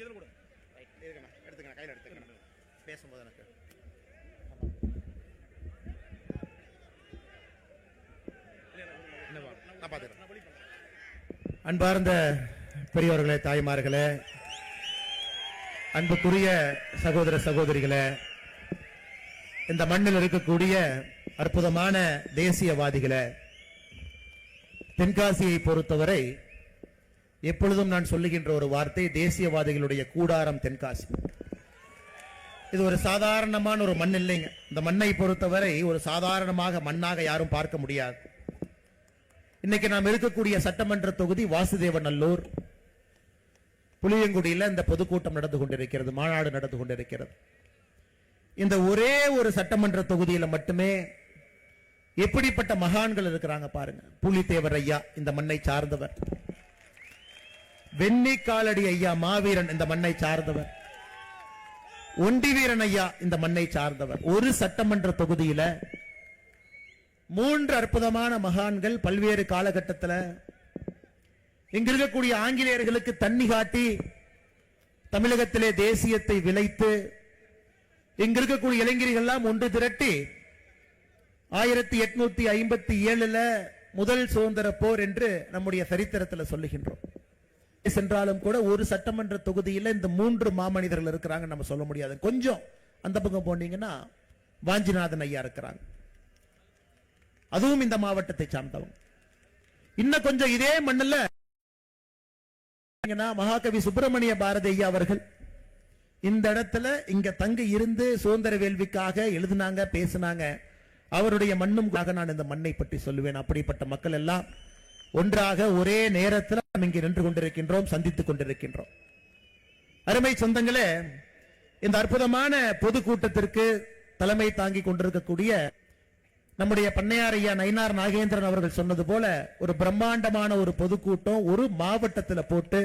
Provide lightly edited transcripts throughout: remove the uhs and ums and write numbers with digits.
எடுத்துக்கணும், கையில் எடுத்துக்கணும் பேசும்போது எனக்கு. அன்பார்ந்த பெரியவர்களே, தாய்மார்களே, அன்புக்குரிய சகோதர சகோதரிகளே, இந்த மண்ணில் இருக்கக்கூடிய அற்புதமான தேசியவாதிகளே, தென்காசியை பொறுத்தவரை எப்பொழுதும் நான் சொல்லுகின்ற ஒரு வார்த்தை, தேசியவாதிகளுடைய கூடாரம் தென்காசி. இது ஒரு சாதாரணமான ஒரு மண் இல்லைங்க. இந்த மண்ணை பொறுத்தவரை ஒரு சாதாரணமாக மண்ணாக யாரும் பார்க்க முடியாது. இன்னைக்கு நாம் இருக்கக்கூடிய சட்டமன்ற தொகுதி வாசுதேவநல்லூர். புளியங்குடியில் இந்த பொதுக்கூட்டம் நடந்து கொண்டிருக்கிறது, மாநாடு நடந்து கொண்டிருக்கிறது. இந்த ஒரே ஒரு சட்டமன்ற தொகுதியில் மட்டுமே எப்படிப்பட்ட மகான்கள் இருக்கிறாங்க பாருங்க. புலித்தேவர் ஐயா இந்த மண்ணை சார்ந்தவர், வெண்ணி காலடி ஐயா மாவீரன் இந்த மண்ணை சார்ந்தவர், ஒண்டி வீரன் ஐயா இந்த மண்ணை சார்ந்தவர். ஒரு சட்டமன்ற தொகுதியில 3 அற்புதமான மகான்கள் பல்வேறு காலகட்டத்தில் இங்க இருக்கக்கூடிய ஆங்கிலேயர்களுக்கு தண்ணி காட்டி தமிழகத்திலே தேசியத்தை விளைத்து இங்க இருக்கக்கூடிய இளைஞர்கள் ஒன்று திரட்டி 1857 முதல் சுதந்திர போர் என்று நம்முடைய சரித்திரத்தில் சொல்லுகின்றோம். சென்றாலும் கூட ஒரு சட்டமன்ற தொகுதியில் இந்த 3 மாமனிதர்கள் இருக்கிறாங்க நம்ம சொல்ல முடியாது. கொஞ்சம் அந்த பக்கம் போனீங்கன்னா வாஞ்சிநாதன் ஐயா இருக்கிறாங்க, அதுவும் இந்த மாவட்டத்தை சார்ந்தவங்க. இன்னும் கொஞ்சம் இதே மண்ணில் மகாகவி சுப்பிரமணிய பாரதி ஐயா அவர்கள் இந்த இடத்துல இங்க தங்கி இருந்து சுதந்திர வேள்விக்காக எழுதினாங்க, பேசினாங்க. அவருடைய மண்ணும் நான் இந்த மண்ணை பற்றி சொல்லுவேன். அப்படிப்பட்ட மக்கள் எல்லாம் ஒன்றாக ஒரே நேரத்தில் இங்கே நின்று கொண்டிருக்கின்றோம், சந்தித்துக் கொண்டிருக்கின்றோம். அருமை சொந்தங்களே, இந்த அற்புதமான பொதுக்கூட்டத்திற்கு தலைமை தாங்கி கொண்டிருக்கக்கூடிய நம்முடைய பண்ணையார் ஐயா நயினார் நாகேந்திரன் அவர்கள் சொன்னது போல ஒரு பிரம்மாண்டமான ஒரு பொதுக்கூட்டம் ஒரு மாவட்டத்தில் போட்டு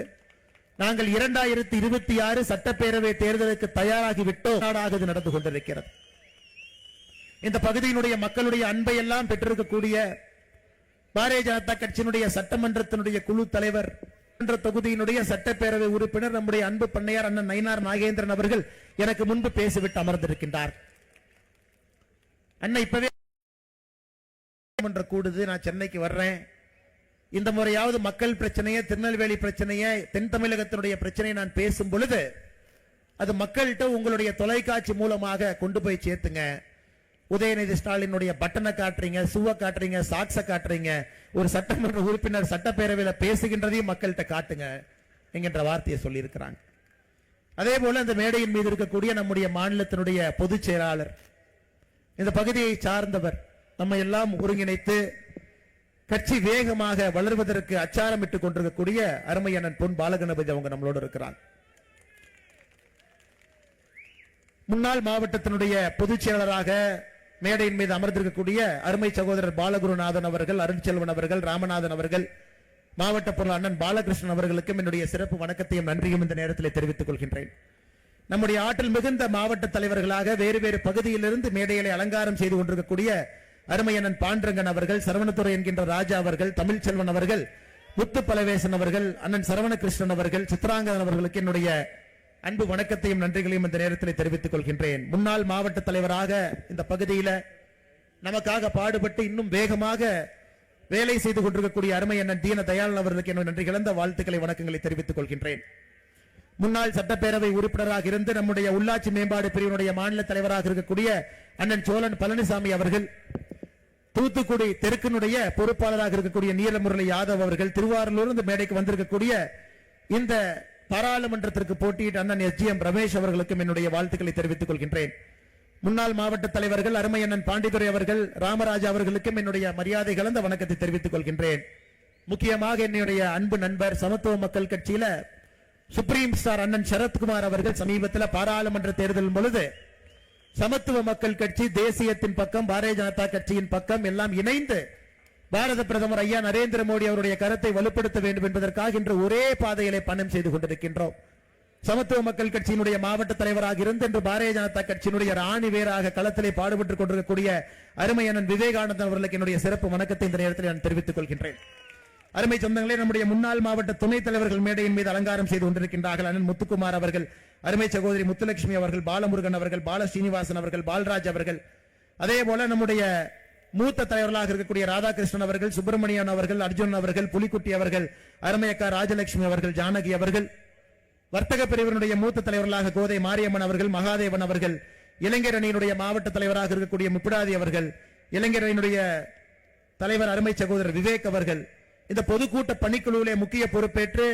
நாங்கள் 2026 சட்டப்பேரவை தேர்தலுக்கு தயாராகி விட்டோம். நடந்து கொண்டிருக்கிறது. இந்த பகுதியினுடைய மக்களுடைய அன்பை எல்லாம் பெற்றிருக்கக்கூடிய பாரதிய ஜனதா கட்சியினுடைய சட்டமன்றத்தினுடைய குழு தலைவர், தொகுதியினுடைய சட்டப்பேரவை உறுப்பினர் நம்முடைய அன்பு பண்ணையார் அண்ணன் நயினார் நாகேந்திரன் அவர்கள் எனக்கு முன்பு பேசிவிட்டு அமர்ந்திருக்கின்றார். அண்ணன் இப்பவே கூடுது, நான் சென்னைக்கு வர்றேன், இந்த முறையாவது மக்கள் பிரச்சனையை, திருநெல்வேலி பிரச்சனையை, தென் தமிழகத்தினுடைய பிரச்சனையை நான் பேசும் பொழுது அது மக்கள்கிட்ட உங்களுடைய தொலைக்காட்சி மூலமாக கொண்டு போய் சேர்த்துங்க. உதயநிதி ஸ்டாலினுடைய பட்டனை காட்டுறீங்க, சுவ காட்டுறீங்க, சாக்ஸ காட்டுறீங்க, ஒரு சட்டமன்ற உறுப்பினர் சட்டப்பேரவையில் பேசுகின்றதையும் மக்கள்கிட்ட காட்டுங்க என்கின்ற வார்த்தையை சொல்லி இருக்கிறாங்க. அதே போல இந்த மேடையின் மீது இருக்கக்கூடிய நம்முடைய மாநிலத்தினுடைய பொதுச் செயலாளர், இந்த பகுதியை சார்ந்தவர், நம்ம எல்லாம் ஒருங்கிணைத்து கட்சி வேகமாக வளர்வதற்கு அச்சாரமிட்டுக் கொண்டிருக்கக்கூடிய அருமை அண்ணன் பொன் பாலகணபதி அவங்க நம்மளோடு இருக்கிறார். முன்னாள் மாவட்டத்தினுடைய பொதுச் செயலாளராக மேடையின் மீது அமர்ந்திருக்கக்கூடிய அருமை சகோதரர் பாலகுருநாதன் அவர்கள், அருண்செல்வன் அவர்கள், ராமநாதன் அவர்கள், மாவட்ட பொருள் அண்ணன் பாலகிருஷ்ணன் அவர்களுக்கும் என்னுடைய சிறப்பு வணக்கத்தையும் நன்றியும் இந்த நேரத்தில் தெரிவித்துக் கொள்கின்றேன். நம்முடைய ஆற்றல் மிகுந்த மாவட்ட தலைவர்களாக வேறு வேறு பகுதியிலிருந்து மேடைகளை அலங்காரம் செய்து கொண்டிருக்கக்கூடிய அருமை அண்ணன் பாண்டரங்கன் அவர்கள், சரவணத்துறை என்கின்ற ராஜா அவர்கள், தமிழ்ச்செல்வன் அவர்கள், முத்து பலவேசன் அவர்கள், அண்ணன் சரவணகிருஷ்ணன் அவர்கள், சித்ராங்கன் அவர்களுக்கு என்னுடைய அன்பு வணக்கத்தையும் நன்றிகளையும் இந்த நேரத்தில் தெரிவித்துக் கொள்கின்றேன். முன்னாள் மாவட்ட தலைவராக இந்த பகுதியில் நமக்காக பாடுபட்டு இன்னும் வேகமாக வேலை செய்து கொண்டிருக்கக்கூடிய அருமை அண்ணன் தீன தயாளன் அவர்களுக்கு என்னுடைய நன்றி கலந்த வாழ்த்துக்களை, வணக்கங்களை தெரிவித்துக் கொள்கின்றேன். முன்னாள் சட்டப்பேரவை உறுப்பினராக இருந்து நம்முடைய உள்ளாட்சி மேம்பாடு பிரிவினுடைய மாநில தலைவராக இருக்கக்கூடிய அண்ணன் சோழன் பழனிசாமி அவர்கள், தூத்துக்குடி தெற்கினுடைய பொறுப்பாளராக இருக்கக்கூடிய நீலமுரளி யாதவ் அவர்கள், திருவாரூரிலிருந்து மேடைக்கு வந்திருக்கக்கூடிய இந்த பாராளுமன்றத்திற்கு போட்டியிட்ட அண்ணன் SGM ரமேஷ் அவர்களுக்கும் என்னுடைய வாழ்த்துக்களை தெரிவித்துக் கொள்கின்றேன். முன்னாள் மாவட்ட தலைவர்கள் அருமை அண்ணன் பாண்டித்துரை அவர்கள், ராமராஜா அவர்களுக்கும் என்னுடைய மரியாதை கலந்த வணக்கத்தை தெரிவித்துக் கொள்கின்றேன். முக்கியமாக என்னுடைய அன்பு நண்பர் சமத்துவ மக்கள் கட்சியில சுப்ரீம் ஸ்டார் அண்ணன் சரத்குமார் அவர்கள் சமீபத்தில் பாராளுமன்ற தேர்தல் பொழுது சமத்துவ மக்கள் கட்சி தேசியத்தின் பக்கம், பாரதிய ஜனதா கட்சியின் பக்கம் எல்லாம் இணைந்து பாரத பிரதமர் ஐயா நரேந்திர மோடி அவருடைய கருத்தை வலுப்படுத்த வேண்டும் என்பதற்காக இன்று ஒரே பாதையிலே பயணம் செய்து கொண்டிருக்கின்றோம். சமத்துவ மக்கள் கட்சியினுடைய மாவட்ட தலைவராக இருந்து இன்று பாரதிய ஜனதா கட்சியினுடைய ராணி வேராக களத்திலே பாடுபட்டுக் கொண்டிருக்கக்கூடிய அருமை அண்ணன் விவேகானந்தன் அவர்களுக்கு என்னுடைய சிறப்பு வணக்கத்தை இந்த நேரத்தில் நான் தெரிவித்துக் கொள்கின்றேன். அருமை சொந்தங்களே, நம்முடைய முன்னாள் மாவட்ட துணைத் தலைவர்கள் மேடையின் மீது அலங்காரம் செய்து கொண்டிருக்கின்றார்கள். அண்ணன் முத்துக்குமார் அவர்கள், அருமை சகோதரி முத்துலட்சுமி அவர்கள், பாலமுருகன் அவர்கள், பால ஸ்ரீனிவாசன் அவர்கள், பால்ராஜ் அவர்கள், அதே போல நம்முடைய மூத்த தலைவர்களாக இருக்கக்கூடிய ராதாகிருஷ்ணன் அவர்கள், சுப்பிரமணியன் அவர்கள், அர்ஜுன் அவர்கள், புலிக்குட்டி அவர்கள், அருமையக்கா ராஜலட்சுமி அவர்கள், ஜானகி அவர்கள், வர்த்தக பிரிவினுடைய மூத்த தலைவர்களாக கோதை மாரியம்மன் அவர்கள், மகாதேவன் அவர்கள், இளைஞர் அணியினுடைய மாவட்ட தலைவராக இருக்கக்கூடிய முப்பிடாதி அவர்கள், இளைஞர் அணியினுடைய தலைவர் அருமை சகோதரர் விவேக் அவர்கள், இந்த பொதுக்கூட்ட பணிக்குழுவிலே முக்கிய பொறுப்பேற்று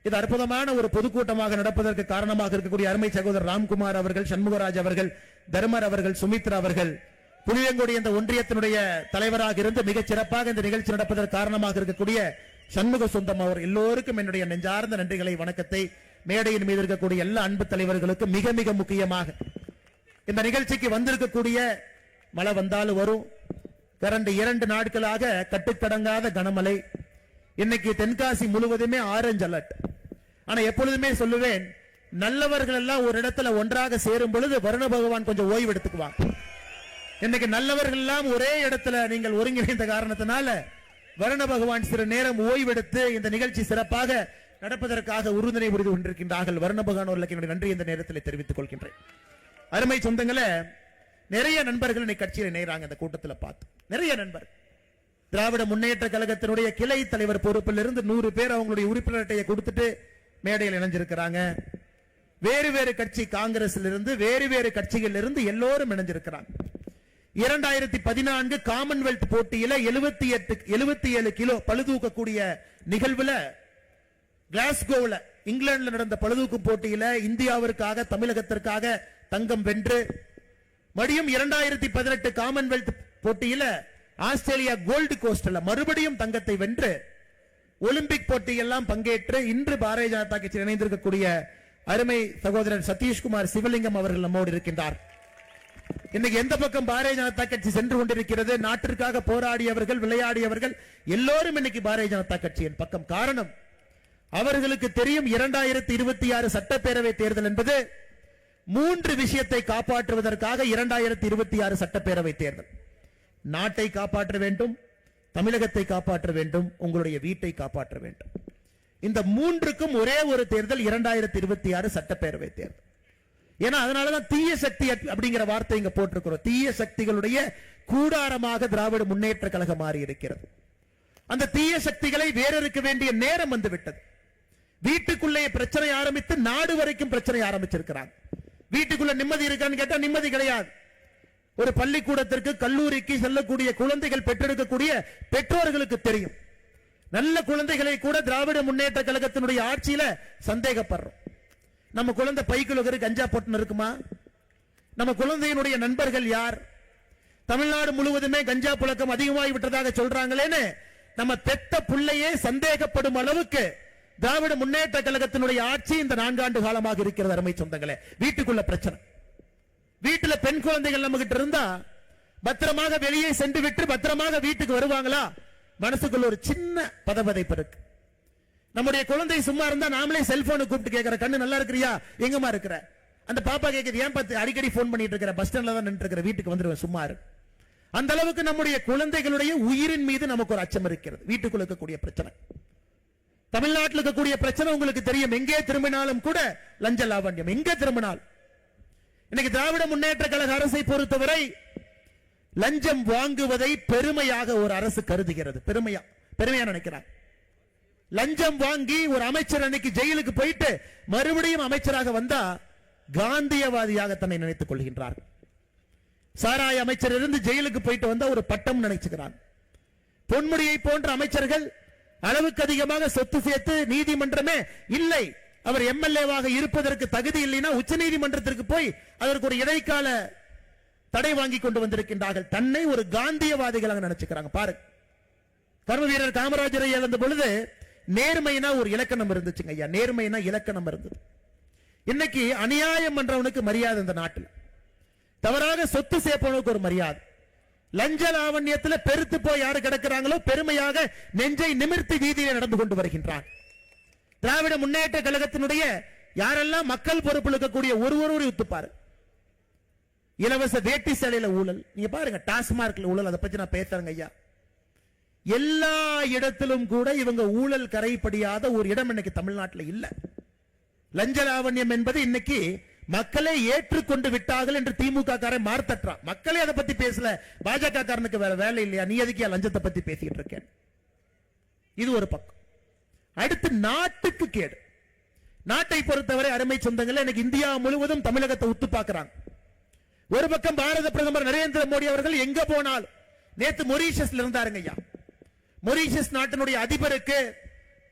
இது அற்புதமான ஒரு பொதுக்கூட்டமாக நடப்பதற்கு காரணமாக இருக்கக்கூடிய அருமை சகோதரர் ராம்குமார் அவர்கள், சண்முகராஜ் அவர்கள், தர்மர் அவர்கள், சுமித்ரா அவர்கள், புளியங்குடி இந்த ஒன்றியத்தினுடைய தலைவராக இருந்து மிகச் சிறப்பாக இந்த நிகழ்ச்சி நடப்பதற்கு காரணமாக இருக்கக்கூடிய சண்முக சொந்தம் அவர் எல்லோருக்கும் என்னுடைய நெஞ்சார்ந்த நன்றிகளை, வணக்கத்தை, மேடையின் மீது இருக்கக்கூடிய எல்லா அன்பு தலைவர்களுக்கு மிக மிக முக்கியமாக இந்த நிகழ்ச்சிக்கு வந்திருக்கக்கூடிய மழை வந்தாலும் வரும், கடந்த 2 நாட்களாக கட்டுக்கடங்காத கனமழை, இன்னைக்கு தென்காசி முழுவதுமே ஆரஞ்சு அலர்ட். ஆனா எப்பொழுதுமே சொல்லுவேன், நல்லவர்கள் எல்லாம் ஒரு இடத்துல ஒன்றாக சேரும் பொழுது வருண பகவான் கொஞ்சம் ஓய்வு எடுத்துக்குவான். இன்னைக்கு நல்லவர்கள் எல்லாம் ஒரே இடத்துல நீங்கள் ஒருங்கிணைந்த காரணத்தினால வருண பகவான் சிறு நேரம் ஓய்வெடுத்து இந்த நிகழ்ச்சி சிறப்பாக நடப்பதற்காக உறுதுணை புரிந்து கொண்டிருக்கின்றார்கள். வருண பகவான் அவர்களுக்கு என்னுடைய நன்றி இந்த நேரத்தில் தெரிவித்துக் கொள்கின்றேன். அருமை சொந்தங்களே, நிறைய நண்பர்கள் இன்னைக்கு கட்சியில் இணைகிறாங்க. இந்த கூட்டத்தில் பார்த்து நிறைய நண்பர் திராவிட முன்னேற்ற கழகத்தினுடைய கிளை தலைவர் பொறுப்பில் இருந்து 100 பேர் அவங்களுடைய உறுப்பினர் அட்டையை கொடுத்துட்டு மேடையில் இணைஞ்சிருக்கிறாங்க. வேறு வேறு கட்சி, காங்கிரஸில் இருந்து வேறு வேறு கட்சிகள் இருந்து எல்லோரும் இணைஞ்சிருக்கிறாங்க. 2014 காமன்வெல்த் போட்டியில 77 கிலோ பளுதூக்கக்கூடிய நிகழ்வுல கிளாஸ்கோவில் இங்கிலாந்துல நடந்த பளுதூக்கும் போட்டியில இந்தியாவிற்காக, தமிழகத்திற்காக தங்கம் வென்று, மறுபடியும் 2018 காமன்வெல்த் போட்டியில ஆஸ்திரேலியா கோல்டு கோஸ்ட்ல மறுபடியும் தங்கத்தை வென்று ஒலிம்பிக் போட்டியெல்லாம் பங்கேற்று இன்று பாரதிய ஜனதா கட்சியில் இணைந்திருக்கக்கூடிய அருமை சகோதரர் சதீஷ்குமார் சிவலிங்கம் அவர்கள் நம்மோடு இருக்கின்றார். இன்னைக்கு எந்த பக்கம் பாரதிய ஜனதா கட்சி சென்று கொண்டிருக்கிறது, நாட்டிற்காக போராடியவர்கள், விளையாடியவர்கள் எல்லோரும் இன்னைக்கு பாரதிய ஜனதா கட்சியின் பக்கம். காரணம், அவர்களுக்கு தெரியும் 2026 சட்டப்பேரவை தேர்தல் என்பது 3 விஷயத்தை காப்பாற்றுவதற்காக 2026 சட்டப்பேரவை தேர்தல். நாட்டை காப்பாற்ற வேண்டும், தமிழகத்தை காப்பாற்ற வேண்டும், உங்களுடைய வீட்டை காப்பாற்ற வேண்டும். இந்த 3க்கும் ஒரே ஒரு தேர்தல் 2026 சட்டப்பேரவை தேர்தல். ஏன்னா அதனாலதான் தீய சக்தி அப்படிங்கிற வார்த்தை இங்க போட்டிருக்கிறோம். தீய சக்திகளுடைய கூடாரமாக திராவிட முன்னேற்ற கழகம் மாறி இருக்கிறது. அந்த தீய சக்திகளை வேறறுக்க வேண்டிய நேரம் வந்து விட்டது. வீட்டுக்குள்ளே பிரச்சனை ஆரம்பித்து நாடு வரைக்கும் பிரச்சனை ஆரம்பிச்சிருக்கிறாங்க. வீட்டுக்குள்ள நிம்மதி இருக்கான்னு கேட்டா நிம்மதி கிடையாது. ஒரு பள்ளிக்கூடத்திற்கு, கல்லூரிக்கு செல்லக்கூடிய குழந்தைகள் பெற்றெடுக்கக்கூடிய பெற்றோர்களுக்கு தெரியும். நல்ல குழந்தைகளை கூட திராவிட முன்னேற்ற கழகத்தினுடைய ஆட்சியில சந்தேகப்படுறோம். நம்ம குழந்தை பைக்குள்ள கஞ்சா போட்டு இருக்குமா? நம்ம குழந்தையினுடைய நண்பர்கள் யார்? தமிழ்நாடு முழுவதுமே கஞ்சா புழக்கம் அதிகமாகி விட்டதாக சொல்றாங்களேன்னு நம்ம பெத்த பிள்ளையே சந்தேகப்படும் அளவுக்கு திராவிட முன்னேற்ற கழகத்தினுடைய ஆட்சி இந்த 4 ஆண்டு காலமாக இருக்கிறது. அருமை சொந்தங்களே, வீட்டுக்குள்ள பிரச்சனை. வீட்டுல பெண் குழந்தைகள் நம்ம கிட்ட இருந்தா பத்திரமாக வெளியே சென்று விட்டு பத்திரமாக வீட்டுக்கு வருவாங்களா? மனசுக்குள்ள ஒரு சின்ன பதபதைப்பு இருக்கு. நம்முடைய குழந்தை சும்மா இருந்தா நாமளே செல்போனை கூப்பிட்டு கேட்கிற, கண்ணு நல்லா இருக்கிறியா, எங்கம்மா இருக்கிற? அந்த பாப்பா கேட்குது, ஏன் பார்த்து அடிக்கடி போன் பண்ணிட்டு இருக்கிற, பஸ் ஸ்டாண்ட்ல தான் நின்று இருக்கிற, வீட்டுக்கு வந்துருவேன் சும்மா இரு. அந்த அளவுக்கு நம்முடைய குழந்தைகளுடைய உயிரின் மீது நமக்கு ஒரு அச்சம் இருக்கிறது. வீட்டுக்குள்ள இருக்கக்கூடிய பிரச்சனை, தமிழ்நாட்டில் இருக்கக்கூடிய பிரச்சனை உங்களுக்கு தெரியும். எங்கே திரும்பினாலும் கூட லஞ்ச லாவண்யம், எங்கே திரும்பினாலும். இன்னைக்கு திராவிட முன்னேற்ற கழக அரசை பொறுத்தவரை லஞ்சம் வாங்குவதை பெருமையாக ஒரு அரசு கருதுகிறது. பெருமையா நினைக்கிறார். லஞ்சம் வாங்கி ஒரு அமைச்சர் அன்னைக்கு ஜெயிலுக்கு போயிட்டு மறுபடியும் அமைச்சராக வந்தா காந்தியவாதியாக தன்னை நினைத்துக் கொள்கின்றார். சாராய அமைச்சர் இருந்து ஜெயிலுக்கு போயிட்டு வந்தா ஒரு பட்டம் நினைச்சுக்கிறார். பொன்முடியை போன்ற அமைச்சர்கள் அளவுக்கு அதிகமாக சொத்து சேர்த்து நீதிமன்றமே இல்லை, அவர் எம்எல்ஏவாக இருப்பதற்கு தகுதி இல்லைன்னா உச்ச நீதிமன்றத்திற்கு போய் அதற்கு ஒரு இடைக்கால தடை வாங்கி கொண்டு வந்திருக்கின்றார்கள். தன்னை ஒரு காந்தியவாதிகளாக நினைச்சுக்கிறாங்க. பாருங்க, கர்ம வீரர் காமராஜரை இழந்த பொழுது நேர்மைனா ஒரு இலக்கணம் இருந்துச்சுங்க ஐயா. நேர்மைனா இலக்கணம் இருந்தது. இன்னைக்கு அநியாயம் பண்றவனுக்கு மரியாதை இந்த நாட்டில், தவறாக சொத்து சேர்ப்பவனுக்கு ஒரு மரியாதை. லஞ்ச லாவண்யத்தில் பெருத்து போய் யாரு கிடக்கிறாங்களோ பெருமையாக நெஞ்சை நிமிர்த்தி வீதியில் நடந்து கொண்டு வருகின்றான். திராவிட முன்னேற்ற கழகத்தினுடைய யாரெல்லாம் மக்கள் பொறுப்பில் இருக்கக்கூடிய ஒருவரோடு ஒத்துப்பாரு. இலவச வேட்டி சேலையில ஊழல், நீங்க பாருங்க, டாஸ்மார்க்ல ஊழல், அதை பத்தி நான் பேசுறேங்க ஐயா. எல்லா இடத்திலும் கூட இவங்க ஊழல் கரைப்படியாத ஒரு இடம் இன்னைக்கு தமிழ்நாட்டில் இல்ல. லஞ்ச லாவண்யம் என்பது இன்னைக்கு மக்களை ஏற்றுக்கொண்டு விட்டார்கள் என்று திமுக காரன் மார்த்தட்டான். மக்களே அதை பத்தி பேசல. பாஜக காரனுக்கு வேற வேலை இல்லையா? நீ எதுக்கு லஞ்சத்தை பத்தி பேசிட்டு இருக்கேன்? இது ஒரு பக்கம். அடுத்து நாட்டுக்கு கேடு. நாட்டை பொறுத்தவரை அருமை சொந்தங்களே, இன்னைக்கு இந்தியா முழுவதும் தமிழகத்தை உத்து பார்க்கிறாங்க. ஒரு பக்கம் பாரத பிரதமர் நரேந்திர மோடி அவர்கள் எங்க போனாலும், நேத்து மொரீஷியஸ்ல இருந்தாருங்க ஐயா. மொரீஷியஸ் நாட்டினுடைய அதிபருக்கு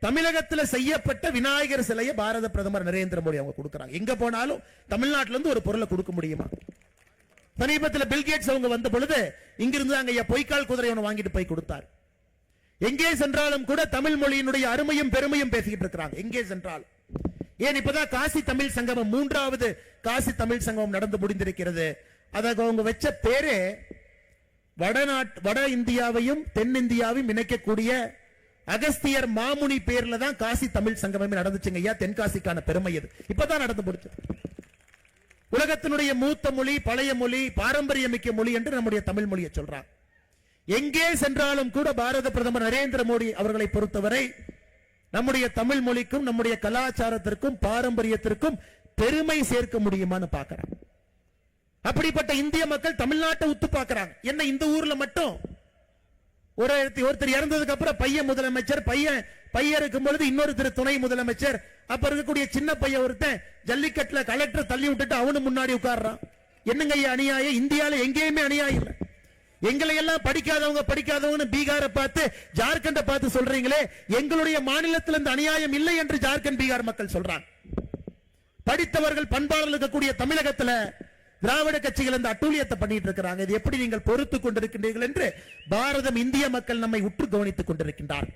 தமிழகத்தில் செய்யப்பட்ட விநாயகர் சிலையை பாரத பிரதமர் நரேந்திர மோடி அவங்க கொடுக்கிறாங்க. எங்க போனாலும் தமிழ்நாட்டில இருந்து ஒரு பொருளை கொடுக்க முடியுமா? சமீபத்தில் பில்கேட்ஸ் அவங்க வந்த பொழுது இங்கிருந்து அங்க ஐயா பொய்க்கால் குதிரை ஒன்று வாங்கிட்டு போய் கொடுத்தார். எங்கே சென்றாலும் கூட தமிழ் மொழியினுடைய அருமையும் பெருமையும் பேசிக்கிட்டு இருக்கிறாங்க. எங்கே சென்றாலும். ஏன் இப்பதான் காசி தமிழ் சங்கமம், 3வது காசி தமிழ் சங்கமம் நடந்து முடிந்திருக்கிறது. அதற்கு அவங்க வச்ச பேரே வட இந்தியாவையும் தென்னிந்தியாவையும் இணைக்கக்கூடிய அகஸ்தியர் மாமுனி பேர்ல தான் காசி தமிழ் சங்கமமே நடந்துச்சுங்க ஐயா. தென்காசிக்கான பெருமை இது இப்பதான் நடந்து முடிச்சது. உலகத்தினுடைய மூத்த மொழி, பழைய மொழி, பாரம்பரியமிக்க மொழி என்று நம்முடைய தமிழ் மொழியை சொல்றாங்க. எங்கே சென்றாலும் கூட பாரத பிரதமர் நரேந்திர மோடி அவர்களை பொறுத்தவரை நம்முடைய தமிழ் மொழிக்கும் நம்முடைய கலாச்சாரத்திற்கும் பாரம்பரியத்திற்கும் பெருமை சேர்க்க முடியுமான்னு பார்க்கிறாங்க. அப்படிப்பட்ட இந்திய மக்கள் தமிழ்நாட்டை உத்து பார்க்கிறாங்க. என்ன இந்த ஊர்ல மட்டும் ஒருத்தர் இறந்ததுக்கு அப்புறம் பையன் முதலமைச்சர், பையன் இருக்கும் பொழுது இன்னொருத்தர் துணை முதலமைச்சர், அப்ப இருக்கக்கூடிய சின்ன பையன் ஒருத்தன் ஜல்லிக்கட்டுல கலெக்டர் தள்ளி விட்டுட்டு அவனு முன்னாடி உட்கார்றான். என்னங்க ஐயா அநியாயம்? இந்தியால எங்கேயுமே அநியாயம் இல்லை. எங்களை எல்லாம் படிக்காதவங்க பீகாரை பார்த்து ஜார்க்கண்டை பார்த்து சொல்றீங்களே, எங்களுடைய மாநிலத்தில் இந்த அநியாயம் இல்லை என்று ஜார்க்கண்ட் பீகார் மக்கள் சொல்றாங்க. படித்தவர்கள் பண்பாளர்கள் இருக்கக்கூடிய தமிழகத்தில் திராவிட கட்சிகள் இந்த அட்டூழியத்தை பண்ணிட்டு இருக்கிறாங்க. இது எப்படி நீங்கள் பொறுத்துக் கொண்டிருக்கின்றீர்கள் என்று பாரதம், இந்திய மக்கள் நம்மை உற்று கவனித்துக் கொண்டிருக்கின்றார்.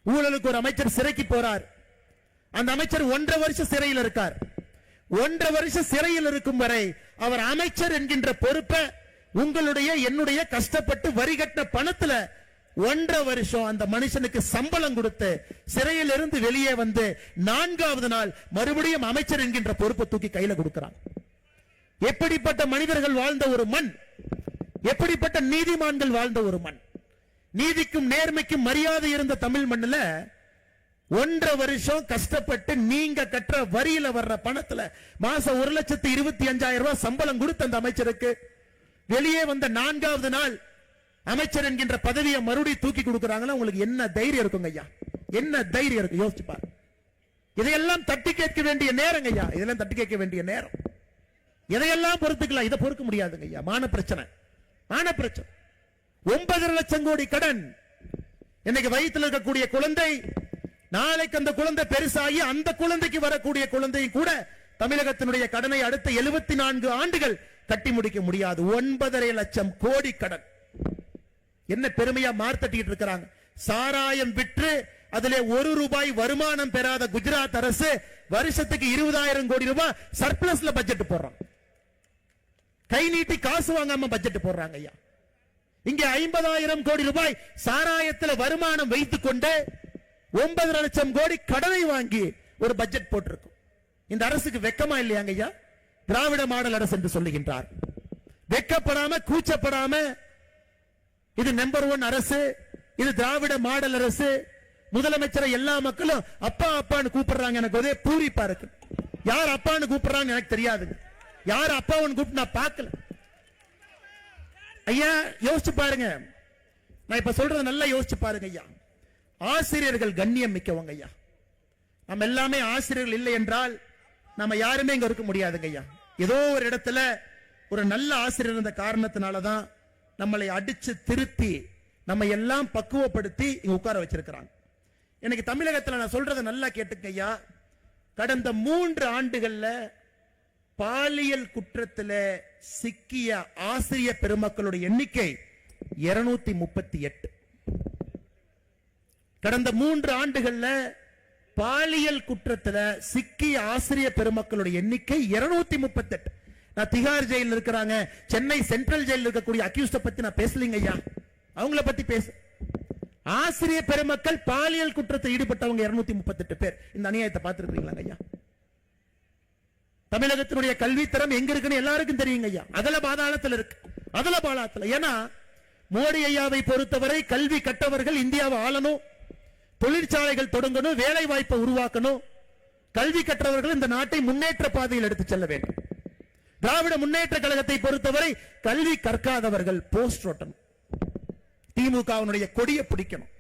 ஊழலுக்கு ஒரு அமைச்சர் சிறைக்கு போறார். அந்த அமைச்சர் 1.5 வருஷம் சிறையில் இருக்கார். 1.5 வருஷம் சிறையில் இருக்கும் வரை அவர் அமைச்சர் என்கின்ற பொறுப்பை உங்களுடைய என்னுடைய கஷ்டப்பட்டு வரி கட்டின பணத்துல 1.5 வருஷம் அந்த மனுஷனுக்கு சம்பளம் கொடுத்து சிறையில் இருந்து வெளியே வந்து 4வது நாள் மறுபடியும் அமைச்சர் என்கின்ற பொறுப்பை தூக்கி கையில கொடுக்கிறான். எப்படிப்பட்ட மனிதர்கள் வாழ்ந்த ஒரு மண், எப்படிப்பட்ட நீதிமான்கள் வாழ்ந்த ஒரு மண், நீதிக்கும் நேர்மைக்கும் மரியாதை இருந்த தமிழ் மண்ணில் 1.5 வருஷம் கஷ்டப்பட்டு நீங்க கற்ற வரியில வர்ற பணத்துல மாசம் 1,25,000 ரூபாய் சம்பளம் கொடுத்த அந்த அமைச்சருக்கு வெளியே வந்த 4வது நாள் அமைச்சர் என்கின்ற பதவியை மறுபடியும் தூக்கி கொடுக்கிறாங்கன்னா உங்களுக்கு என்ன தைரியம் இருக்குங்க ஐயா? என்ன தைரியம் இருக்கு? யோசிச்சு பாரு. இதையெல்லாம் தட்டி கேட்க வேண்டிய நேரம் ஐயா. இதெல்லாம் தட்டி கேட்க வேண்டிய நேரம். எதையெல்லாம் பொறுத்துக்கலாம், இதை பொறுக்க முடியாதுங்க ஐயா. மான பிரச்சனை. 9.5 லட்சம் கோடி கடன். இன்னைக்கு வயிற்றில் இருக்கக்கூடிய குழந்தை, நாளைக்கு அந்த குழந்தை பெருசாகி அந்த குழந்தைக்கு வரக்கூடிய குழந்தையும் கூட தமிழகத்தினுடைய கடனை அடுத்த 74 ஆண்டுகள் கட்டி முடிக்க முடியாது. 9.5 லட்சம் கோடி கடன். என்ன பெருமையா மார்த்தட்டிட்டு இருக்கிறாங்க. சாராயம் விற்று அதிலே 1 ரூபாய் வருமானம் பெறாத குஜராத் அரசு வருஷத்துக்கு 20,000 கோடி ரூபாய் சர்ப்ளஸ்ல பட்ஜெட் போடுறாங்க. கை நீட்டி காசு வாங்காம பட்ஜெட் போடுறாங்க ஐயா. இங்க 50,000 கோடி ரூபாய் சாராயத்தில் வருமானம் வைத்துக் கொண்டு 9.5 லட்சம் கோடி கடனை வாங்கி ஒரு பட்ஜெட் போட்டிருக்கும். இந்த அரசுக்கு வெக்கமா இல்லையாங்க ஐயா? திராவிட மாடல் அரசு என்று சொல்லுகின்றார். வெக்கப்படாம கூச்சப்படாம இது நம்பர் 1 அரசு, இது திராவிட மாடல் அரசு. முதலமைச்சரை எல்லா மக்களும் அப்பா அப்பான்னு கூப்பிடுறாங்க. எனக்கு ஒரே பூரிப்பா இருக்கு. யார் அப்பான்னு கூப்பிடுறாங்க எனக்கு தெரியாது. யார் அப்பான்னு கூப்பிட்டு நான் பார்க்கல ஐயா. யோசிச்சு பாருங்க. நான் இப்ப சொல்றது நல்லா யோசிச்சு பாருங்க ஐயா. ஆசிரியர்கள் கண்ணியம் மிக்கவங்க ஐயா. நம்ம எல்லாமே ஆசிரியர்கள் இல்லை என்றால் நம்ம யாருமே இங்க இருக்க முடியாதுங்க ஐயா. ஏதோ ஒரு இடத்துல ஒரு நல்ல ஆசிரியர் இருந்த காரணத்தினாலதான் நம்மளை அடிச்சு திருத்தி நம்ம எல்லாம் பக்குவப்படுத்தி இங்க உட்கார வச்சிருக்கிறாங்க. எனக்கு தமிழகத்தில் நான் சொல்றதை நல்லா கேட்டுக்க ஐயா. கடந்த 3 ஆண்டுகள்ல பாலியல் குற்றத்தில் சிக்கிய ஆசிரியர் பெருமக்களுடைய எண்ணிக்கை 238. கடந்த 3 ஆண்டுகள்ல பாலியல் குற்றத்தில் சிக்கிய ஆசிரியர் பெருமக்களுடைய எண்ணிக்கை 238. நான் திகார் ஜெயில இருக்கிறாங்க, சென்னை சென்ட்ரல் ஜெயில இருக்கக்கூடிய அக்யூஸ்ட பத்தி நான் பேசலீங்க ஐயா. அவங்கள பத்தி பேச. ஆசிரியர் பெருமக்கள் பாலியல் குற்றத்தில் ஈடுபட்டவங்க 238 பேர். இந்த அநியாயத்தை பார்த்திருக்கீங்களா ஐயா? தமிழகத்தினுடைய கல்வித்தரம் எங்க இருக்குன்னு எல்லாருக்கும் தெரியுங்க ஐயா. அதல பாதாளத்தில் இருக்கு. அதல பாதாளத்தில். ஏன்னா மோடி ஐயாவை பொறுத்தவரை கல்வி கற்றவர்கள் இந்தியாவை ஆளணும், தொழிற்சாலைகள் தொடங்கணும், வேலை வாய்ப்பை உருவாக்கணும். கல்வி கற்றவர்கள் இந்த நாட்டை முன்னேற்ற பாதையில் எடுத்து செல்ல வேண்டும். திராவிட முன்னேற்ற கழகத்தை பொறுத்தவரை கல்வி கற்காதவர்கள் போஸ்ட் ஓட்டணும், திமுகவினுடைய கொடியை பிடிக்கணும்.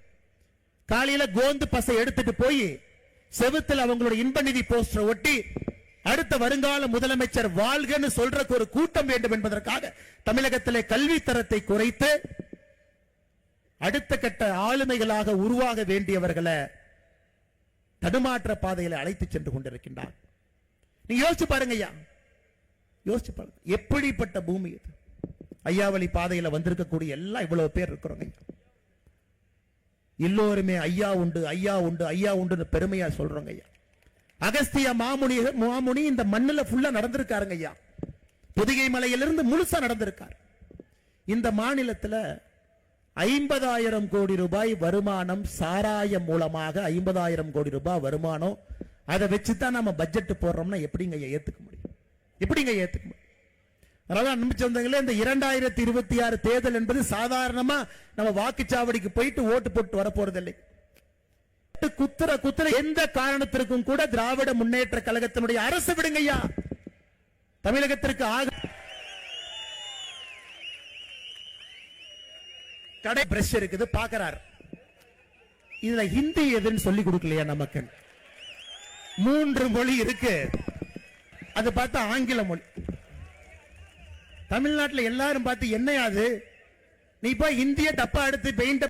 காலையில கோந்து பசை எடுத்துட்டு போய் செவுத்தில் அவங்களுடைய இன்ப நிதி போஸ்டர் ஒட்டி அடுத்த வருங்கால முதலமைச்சர் வாழ்கன்னு சொல்றதுக்கு ஒரு கூட்டம் வேண்டும் என்பதற்காக தமிழகத்திலே கல்வி தரத்தை குறைத்து அடுத்த கட்ட ஆளுமைகளாக உருவாக வேண்டியவர்களை தடுமாற்ற பாதையில் அழைத்து சென்று கொண்டிருக்கின்றார். நீங்க யோசிச்சு பாருங்க ஐயா, யோசிச்சு பாருங்க எப்படிப்பட்ட பூமி இது. ஐயாவளி பாதையில் வந்திருக்கக்கூடிய எல்லாம் இவ்வளவு பேர் இருக்கிறோங்க. எல்லோருமே ஐயா உண்டு ஐயா உண்டு ஐயா உண்டு பெருமையா சொல்றோங்க ஐயா. அகஸ்திய மாமுனி இந்த மண்ணுல ஃபுல்லா நடந்திருக்காருங்க ஐயா. பொதிகை மலையிலிருந்து முழுசா நடந்திருக்கார். இந்த மாநிலத்தில் 50,000 கோடி ரூபாய் வருமானம் சாராயம் மூலமாக 50,000 கோடி ரூபாய் வருமானம். அதை வச்சுதான் நம்ம பட்ஜெட் போடுறோம்னா எப்படிங்க ஏத்துக்க முடியும்? எப்படிங்க ஏத்துக்க முடியும்? அதனால அன்புச்சந்தங்களே, இந்த 2026 தேர்தல் என்பது சாதாரணமா நம்ம வாக்குச்சாவடிக்கு போயிட்டு ஓட்டு போட்டு வர போறதில்லை. குத்துற எந்த காரணத்திற்கும் கூட திராவிட முன்னேற்ற கழகத்தினுடைய அரசு விடுங்க ஐயா. தமிழகத்திற்கு கடை பிரஷ் இருக்குது பாக்குறாரு. இதுல ஹிந்தி எதுன்னு சொல்லி கொடுக்கலையா நமக்கு? 3 மொழி இருக்கு, அது பார்த்தா ஆங்கில மொழி. தமிழ்நாட்டில் எல்லாரும் பார்த்து என்னையாது நீ போய் இந்திய டப்பா எடுத்து பெயிண்ட்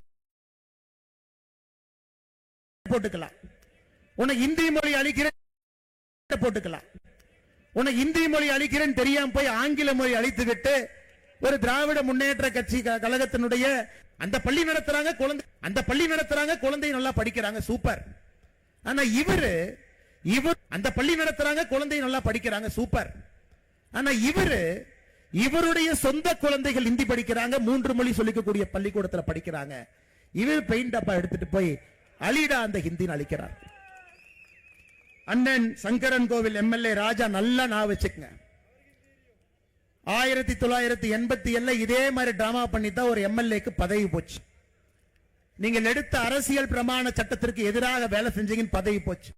போட்டுக்கலாம், உனக்கு இந்தி மொழி அழிக்கிறேன் போட்டுக்கலாம். உனக்கு இந்தி மொழி அழிக்கிறேன் தெரியாம போய் ஆங்கில மொழி அழித்து விட்டு ஒரு திராவிட முன்னேற்ற கட்சி கழகத்தினுடைய அந்த பள்ளி நடத்துறாங்க, குழந்தை நல்லா படிக்கிறாங்க, சூப்பர். ஆனா இவர் அந்த பள்ளி நடத்துறாங்க, குழந்தை நல்லா படிக்கிறாங்க, சூப்பர். ஆனா இவருடைய சொந்த குழந்தைகள் ஹிந்தி படிக்கிறாங்க, 3 மொழி சொல்லிக்கக்கூடிய பள்ளிக்கூடத்தில் படிக்கிறாங்க. இவர் பெயிண்ட் டப்பா எடுத்துட்டு போய் அலிடா அந்த ஹிந்தி அளிக்கிறார். அண்ணன் சங்கரன் கோவில் எம்எல்ஏ ராஜா நல்லா நான் வச்சுக்கங்க, 1987 இதே மாதிரி டிராமா பண்ணி தான் ஒரு எம்எல்ஏக்கு பதவி போச்சு. நீங்கள் எடுத்த அரசியல் பிரமாண சட்டத்திற்கு எதிராக வேலை செஞ்சீங்கன்னு பதவி போச்சு.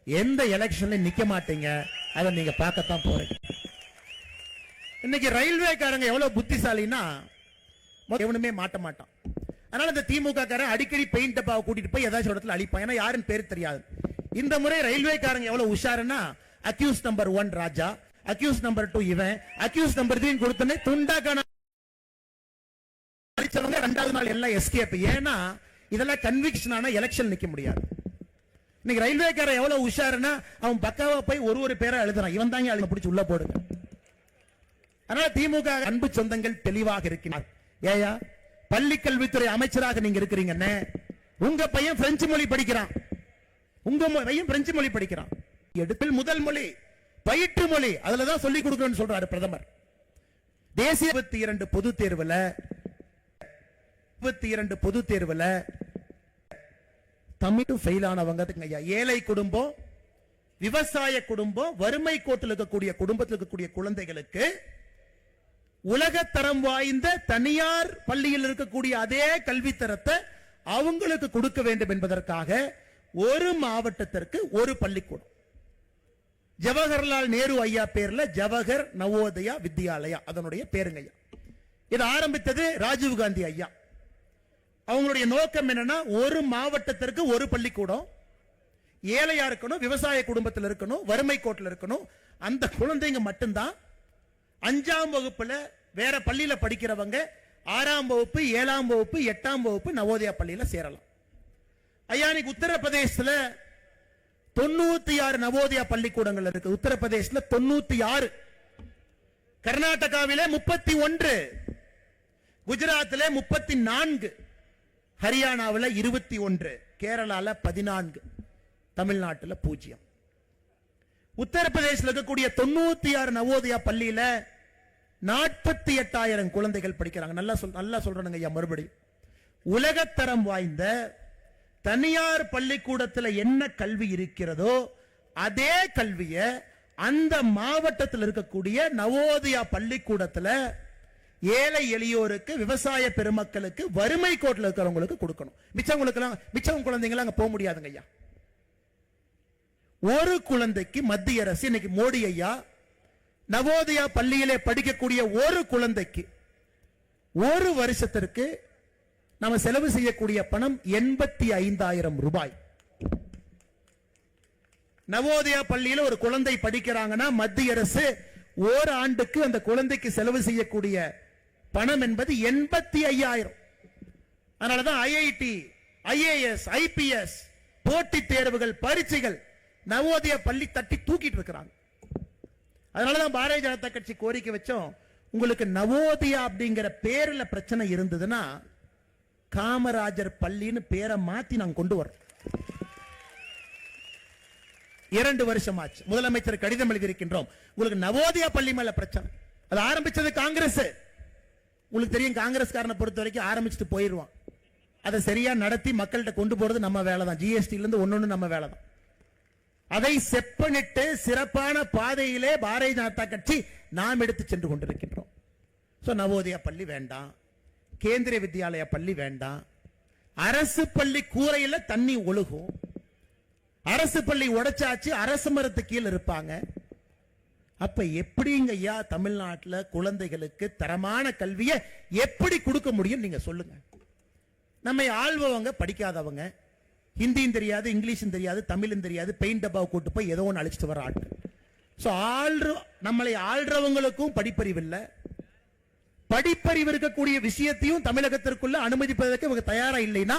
எந்த எலெக்ஷன்ல நிக்க மாட்டீங்க, அதை நீங்க பார்க்கத்தான் போறீங்க. இன்னைக்கு ரயில்வேக்காரங்க எவ்வளவு புத்திசாலின்னா எவனுமே மாட்ட மாட்டான். அதனால இந்த திமுக காரன் அடிக்கடி பெயிண்ட் டப்பாவை கூட்டிட்டு போய் ஏதாச்சும் இடத்துல அழிப்பான், ஏன்னா யாருன்னு பேரு தெரியாது. இந்த முறை ரயில்வேக்காரங்க எவ்வளவு உஷாருன்னா, அக்யூஸ் நம்பர் 1 ராஜா, அக்யூஸ் நம்பர் 2 இவன், அக்யூஸ் நம்பர் 3 கொடுத்தனே துண்டாக்கான அடிச்சவங்க 2வது நாள் எல்லாம் எஸ்கேப். ஏன்னா இதெல்லாம் கன்விக்ஷன் ஆனா எலெக்ஷன் நிக்க முடியாது. இன்னைக்கு ரயில்வேக்காரன் எவ்வளவு உஷாருன்னா அவன் பக்காவா போய் ஒரு பேரை எழுதுறான், இவன் தாங்க அழுத பிடிச்சு உள்ள போடுங்க. அதனால திமுக அன்பு சொந்தங்கள் தெளிவாக இருக்கிறார். ஏயா பள்ளி கல்வித்துறை அமைச்சராக நீங்க இருக்கிறீங்க, உங்க பையன் பிரெஞ்சு மொழி படிக்கிறான், உங்க பையன் பிரெஞ்சு மொழி படிக்கிறான். எடுப்பில் முதல் மொழி பயிற்று மொழி, அதுலதான் சொல்லிக் கொடுக்கணும்னு சொல்றாரு பிரதமர். தேசிய 22 பொது தேர்வுல தமிழ் ஃபெயில் ஆனவங்க ஏழை குடும்பம், விவசாய குடும்பம், வறுமை கோட்டில் இருக்கக்கூடிய குடும்பத்தில் இருக்கக்கூடிய குழந்தைகளுக்கு உலகத்தரம் வாய்ந்த தனியார் பள்ளியில் இருக்கக்கூடிய அதே கல்வித்தரத்தை அவங்களுக்கு கொடுக்க வேண்டும் என்பதற்காக ஒரு மாவட்டத்திற்கு ஒரு பள்ளிக்கூடம், ஜவஹர்லால் நேரு ஐயா பேர்ல ஜவஹர் நவோதயா வித்யாலயா, அதனுடைய பேருங்க ஐயா. இது ஆரம்பித்தது ராஜீவ் காந்தி ஐயா. அவங்களுடைய நோக்கம் என்னன்னா, ஒரு மாவட்டத்திற்கு ஒரு பள்ளிக்கூடம், ஏழையா இருக்கணும், விவசாய குடும்பத்தில் இருக்கணும், வறுமை கோட்டில் இருக்கணும். அந்த குழந்தைங்க மட்டும்தான் 5ஆம் வகுப்புல வேற பள்ளியில படிக்கிறவங்க 6ஆம் வகுப்பு 7ஆம் வகுப்பு 8ஆம் வகுப்பு நவோதயா பள்ளியில சேரலாம். ஐயா இன்னைக்கு உத்தரப்பிரதேசத்துல 96 நவோதயா பள்ளிக்கூடங்கள் இருக்கு. உத்தரப்பிரதேசத்துல 96, கர்நாடகாவிலே 31, குஜராத்திலே 34, ஹரியானாவில் 21, கேரளால 14, தமிழ்நாட்டில் 0. உத்தரப்பிரதேசத்தில் இருக்கக்கூடிய 96 நவோதயா பள்ளியில 48,000 குழந்தைகள் படிக்கிறாங்க. நல்லா சொல்றானுங்க ஐயா. மறுபடியும் உலகத்தரம் வாய்ந்த தனியார் பள்ளிக்கூடத்தில் என்ன கல்வி இருக்கிறதோ அதே கல்வியை அந்த மாவட்டத்தில் இருக்கக்கூடிய நவோதயா பள்ளிக்கூடத்துல ஏழை எளியோருக்கு, விவசாய பெருமக்களுக்கு, வறுமை கோட்டில் இருக்கிறவங்களுக்கு கொடுக்கணும். மிச்சம் குழந்தைங்க அங்க போக முடியாதுங்க ஐயா. ஒரு குழந்தைக்கு மத்திய அரசு இன்னைக்கு மோடி ஐயா நவோதயா பள்ளியிலே படிக்கக்கூடிய ஒரு குழந்தைக்கு ஒரு வருஷத்திற்கு நம்ம செலவு செய்யக்கூடிய பணம் 85,000 ரூபாய். நவோதயா பள்ளியில் ஒரு குழந்தை படிக்கிறாங்கன்னா மத்திய அரசு ஒரு ஆண்டுக்கு அந்த குழந்தைக்கு செலவு செய்யக்கூடிய பணம் என்பது 85,000. அதனாலதான் ஐஐடி, ஐஏஎஸ், ஐபிஎஸ் போட்டி தேர்வுகள், பரீட்சைகள் நவோதயா பள்ளி தட்டி தூக்கிட்டு இருக்கிறாங்க. அதனாலதான் பாரதிய ஜனதா கட்சி கோரிக்கை வச்சோம், உங்களுக்கு நவோதயா அப்படிங்கிற பேர்ல பிரச்சனை இருந்ததுன்னா காமராஜர் பள்ளின்னு பேரை மாத்தி நாங்க கொண்டு வரோம். 2 வருஷம் ஆச்சு, முதலமைச்சர் கடிதம் எழுதியிருக்கின்றோம். உங்களுக்கு நவோதயா பள்ளி மேல பிரச்சனை. அது ஆரம்பிச்சது காங்கிரஸ். உங்களுக்கு தெரியும், காங்கிரஸ்காரனை பொறுத்த வரைக்கும் ஆரம்பிச்சுட்டு போயிருவான். அதை சரியா நடத்தி மக்கள்கிட்ட கொண்டு போறது நம்ம வேலை தான். ஜிஎஸ்டில இருந்து ஒன்னொன்னு நம்ம வேலை தான். அதை செப்பனிட்டு சிறப்பான பாதையிலே பாரதிய ஜனதா கட்சி நாம் எடுத்து சென்று கொண்டிருக்கின்றோம். நவோதயா பள்ளி வேண்டாம், கேந்திரிய வித்யாலயா பள்ளி வேண்டாம். அரசு பள்ளி கூரையில தண்ணி ஒழுகும். அரசு பள்ளி உடைச்சாச்சு, அரசு மரத்து கீழே இருப்பாங்க. அப்ப எப்படிங்க ஐயா தமிழ்நாட்டில் குழந்தைகளுக்கு தரமான கல்வியை எப்படி கொடுக்க முடியும் நீங்க சொல்லுங்க. நம்மை ஆள்பவங்க படிக்காதவங்க, ஹிந்தியும் தெரியாது, இங்கிலீஷும் தெரியாது, தமிழும் தெரியாது, பெயிண்ட் டப்பாவை கூட்டு போய் ஏதோ ஒன்று அழிச்சிட்டு வர ஆட்கள். நம்மளை ஆள்றவங்களுக்கும் படிப்பறிவு இல்லை. படிப்பறிவு இருக்கக்கூடிய விஷயத்தையும் தமிழகத்திற்குள்ள அனுமதிப்பதற்கு இவங்க தயாரா இல்லைன்னா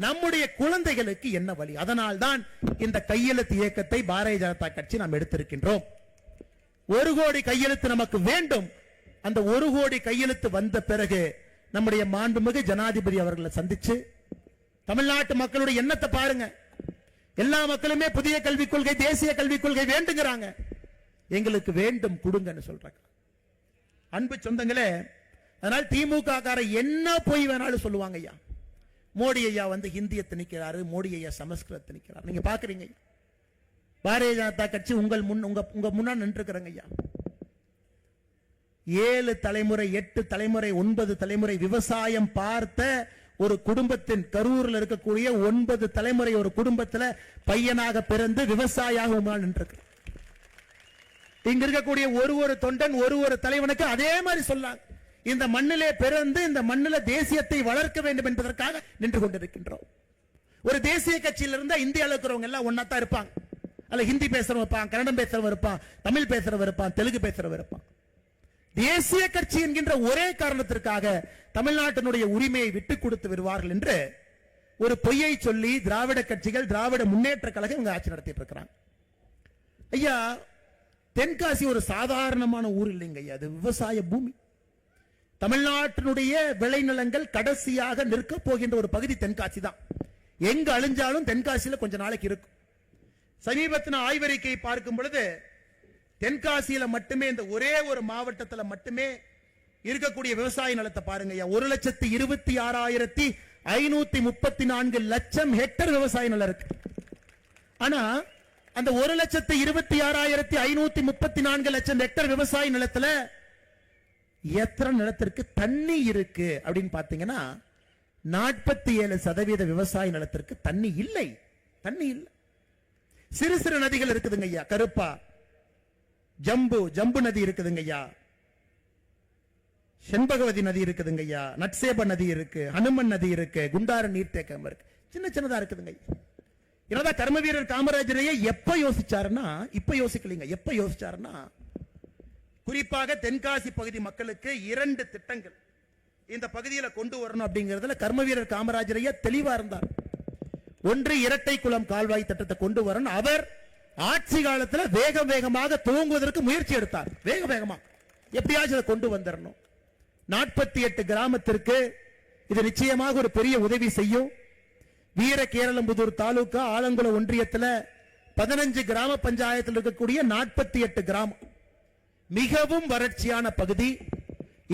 நம்முடைய குழந்தைகளுக்கு என்ன வழி? அதனால்தான் இந்த கையெழுத்து இயக்கத்தை பாரதிய ஜனதா கட்சி நாம் எடுத்திருக்கின்றோம். 1 கோடி கையெழுத்து நமக்கு வேண்டும். அந்த 1 கோடி கையெழுத்து வந்த பிறகு நம்முடைய மாண்புமிகு ஜனாதிபதி அவர்களை சந்திச்சு தமிழ்நாட்டு மக்களுடைய எண்ணத்தை பாருங்க. எல்லா மக்களுமே புதிய கல்விக் கொள்கை, தேசிய கல்விக் கொள்கை வேண்டுங்கிறாங்க. எங்களுக்கு வேண்டும், கொடுங்கன்னு சொல்றாங்க. அன்பு சொந்தங்களே, அதனால் திமுக கார என்ன போய் வேணாலும் சொல்லுவாங்க ஐயா. மோடி ஐயா வந்து ஹிந்தியை திணிக்கிறாரு, மோடி ஐயா சமஸ்கிருத திணிக்கிறார். நீங்க பாக்குறீங்க, பாரதிய ஜனதா கட்சி உங்க முன்னாடி நின்றுக்கிறங்க ஐயா. 7 தலைமுறை, 8 தலைமுறை, 9 தலைமுறை விவசாயம் பார்த்த ஒரு குடும்பத்தின், கரூரில் இருக்கக்கூடிய 9 தலைமுறை ஒரு குடும்பத்தில் பையனாக பிறந்து விவசாயியாக நின்று இங்க இருக்கக்கூடிய ஒரு தொண்டன், ஒரு தலைவனுக்கு அதே மாதிரி சொல்லாங்க. இந்த மண்ணிலே பிறந்து இந்த மண்ணில் தேசியத்தை வளர்க்க வேண்டும் என்பதற்காக நின்று கொண்டிருக்கின்றோம். ஒரு தேசிய கட்சியில் இருந்தா இந்தியாவில் இருக்கிறவங்க எல்லாம் ஒன்னாத்தான் இருப்பாங்க. அல்ல ஹிந்தி பேசுறவன் இருப்பான், கன்னடம் பேசுறவன் இருப்பான், தமிழ் பேசுறவன் இருப்பான், தெலுங்கு பேசுறவன் இருப்பான். தேசிய கட்சி என்கின்ற ஒரே காரணத்திற்காக தமிழ்நாட்டினுடைய உரிமையை விட்டுக் கொடுத்து வருவார்கள் என்று ஒரு பொய்யை சொல்லி திராவிட கட்சிகள், திராவிட முன்னேற்ற கழகம் இவங்க ஆட்சி நடத்திட்டு இருக்கிறாங்க. ஐயா, தென்காசி ஒரு சாதாரணமான ஊர் இல்லைங்க ஐயா, அது விவசாய பூமி. தமிழ்நாட்டினுடைய விளைநிலங்கள் கடைசியாக நிற்க போகின்ற ஒரு பகுதி தென்காசி தான். எங்க அழிஞ்சாலும் தென்காசியில கொஞ்ச நாளைக்கு இருக்கும். சமீபத்தின ஆய்வறிக்கை பார்க்கும் பொழுது தென்காசியில மட்டுமே, இந்த ஒரே ஒரு மாவட்டத்தில் மட்டுமே இருக்கக்கூடிய விவசாய நிலத்தை பாருங்க. 1,26,534 லட்சம் ஹெக்டர் விவசாய நிலம் இருக்கு. ஆனா அந்த 1,26,534 லட்சம் ஹெக்டர் விவசாய நிலத்துல எத்தனை நிலத்திற்கு தண்ணி இருக்கு அப்படின்னு பாத்தீங்கன்னா 47% விவசாய நிலத்திற்கு தண்ணி இல்லை. தண்ணி இல்லை. சிறு சிறு நதிகள் இருக்குதுங்க ஐயா. கருப்பா, ஜம்பு நதி இருக்குதுங்க ஐயா, செண்பகவதி நதி இருக்குதுங்க ஐயா, நட்சேப நதி இருக்கு, ஹனுமன் நதி இருக்கு, குண்டார நீர்த்தேக்கம் இருக்கு, சின்ன சின்னதா இருக்குதுங்க ஐயா. என்னதான் கர்ம வீரர் காமராஜரையே எப்ப யோசிச்சாருன்னா, இப்ப யோசிக்கலீங்க, எப்ப யோசிச்சாருன்னா, குறிப்பாக தென்காசி பகுதி மக்களுக்கு 2 திட்டங்கள் இந்த பகுதியில் கொண்டு வரணும் அப்படிங்கிறதுல கர்ம வீரர் காமராஜரையே தெளிவா இருந்தார். ஒன்று, இரட்டை குளம் கால்வாய் திட்டத்தை கொண்டு வரணும். அவர் ஆட்சி காலத்தில் வேகமாக துவங்குவதற்கு முயற்சி எடுத்தார். வேகமா எப்படியாச்சும் அதை கொண்டு வந்துடணும். 48 கிராமத்திற்கு இது நிச்சயமாக ஒரு பெரிய உதவி செய்யும். வீரகேரளம்புதூர் தாலுகா ஆலங்குளம் ஒன்றியத்தில் 15 கிராம பஞ்சாயத்தில் இருக்கக்கூடிய 48 கிராமம் மிகவும் வறட்சியான பகுதி.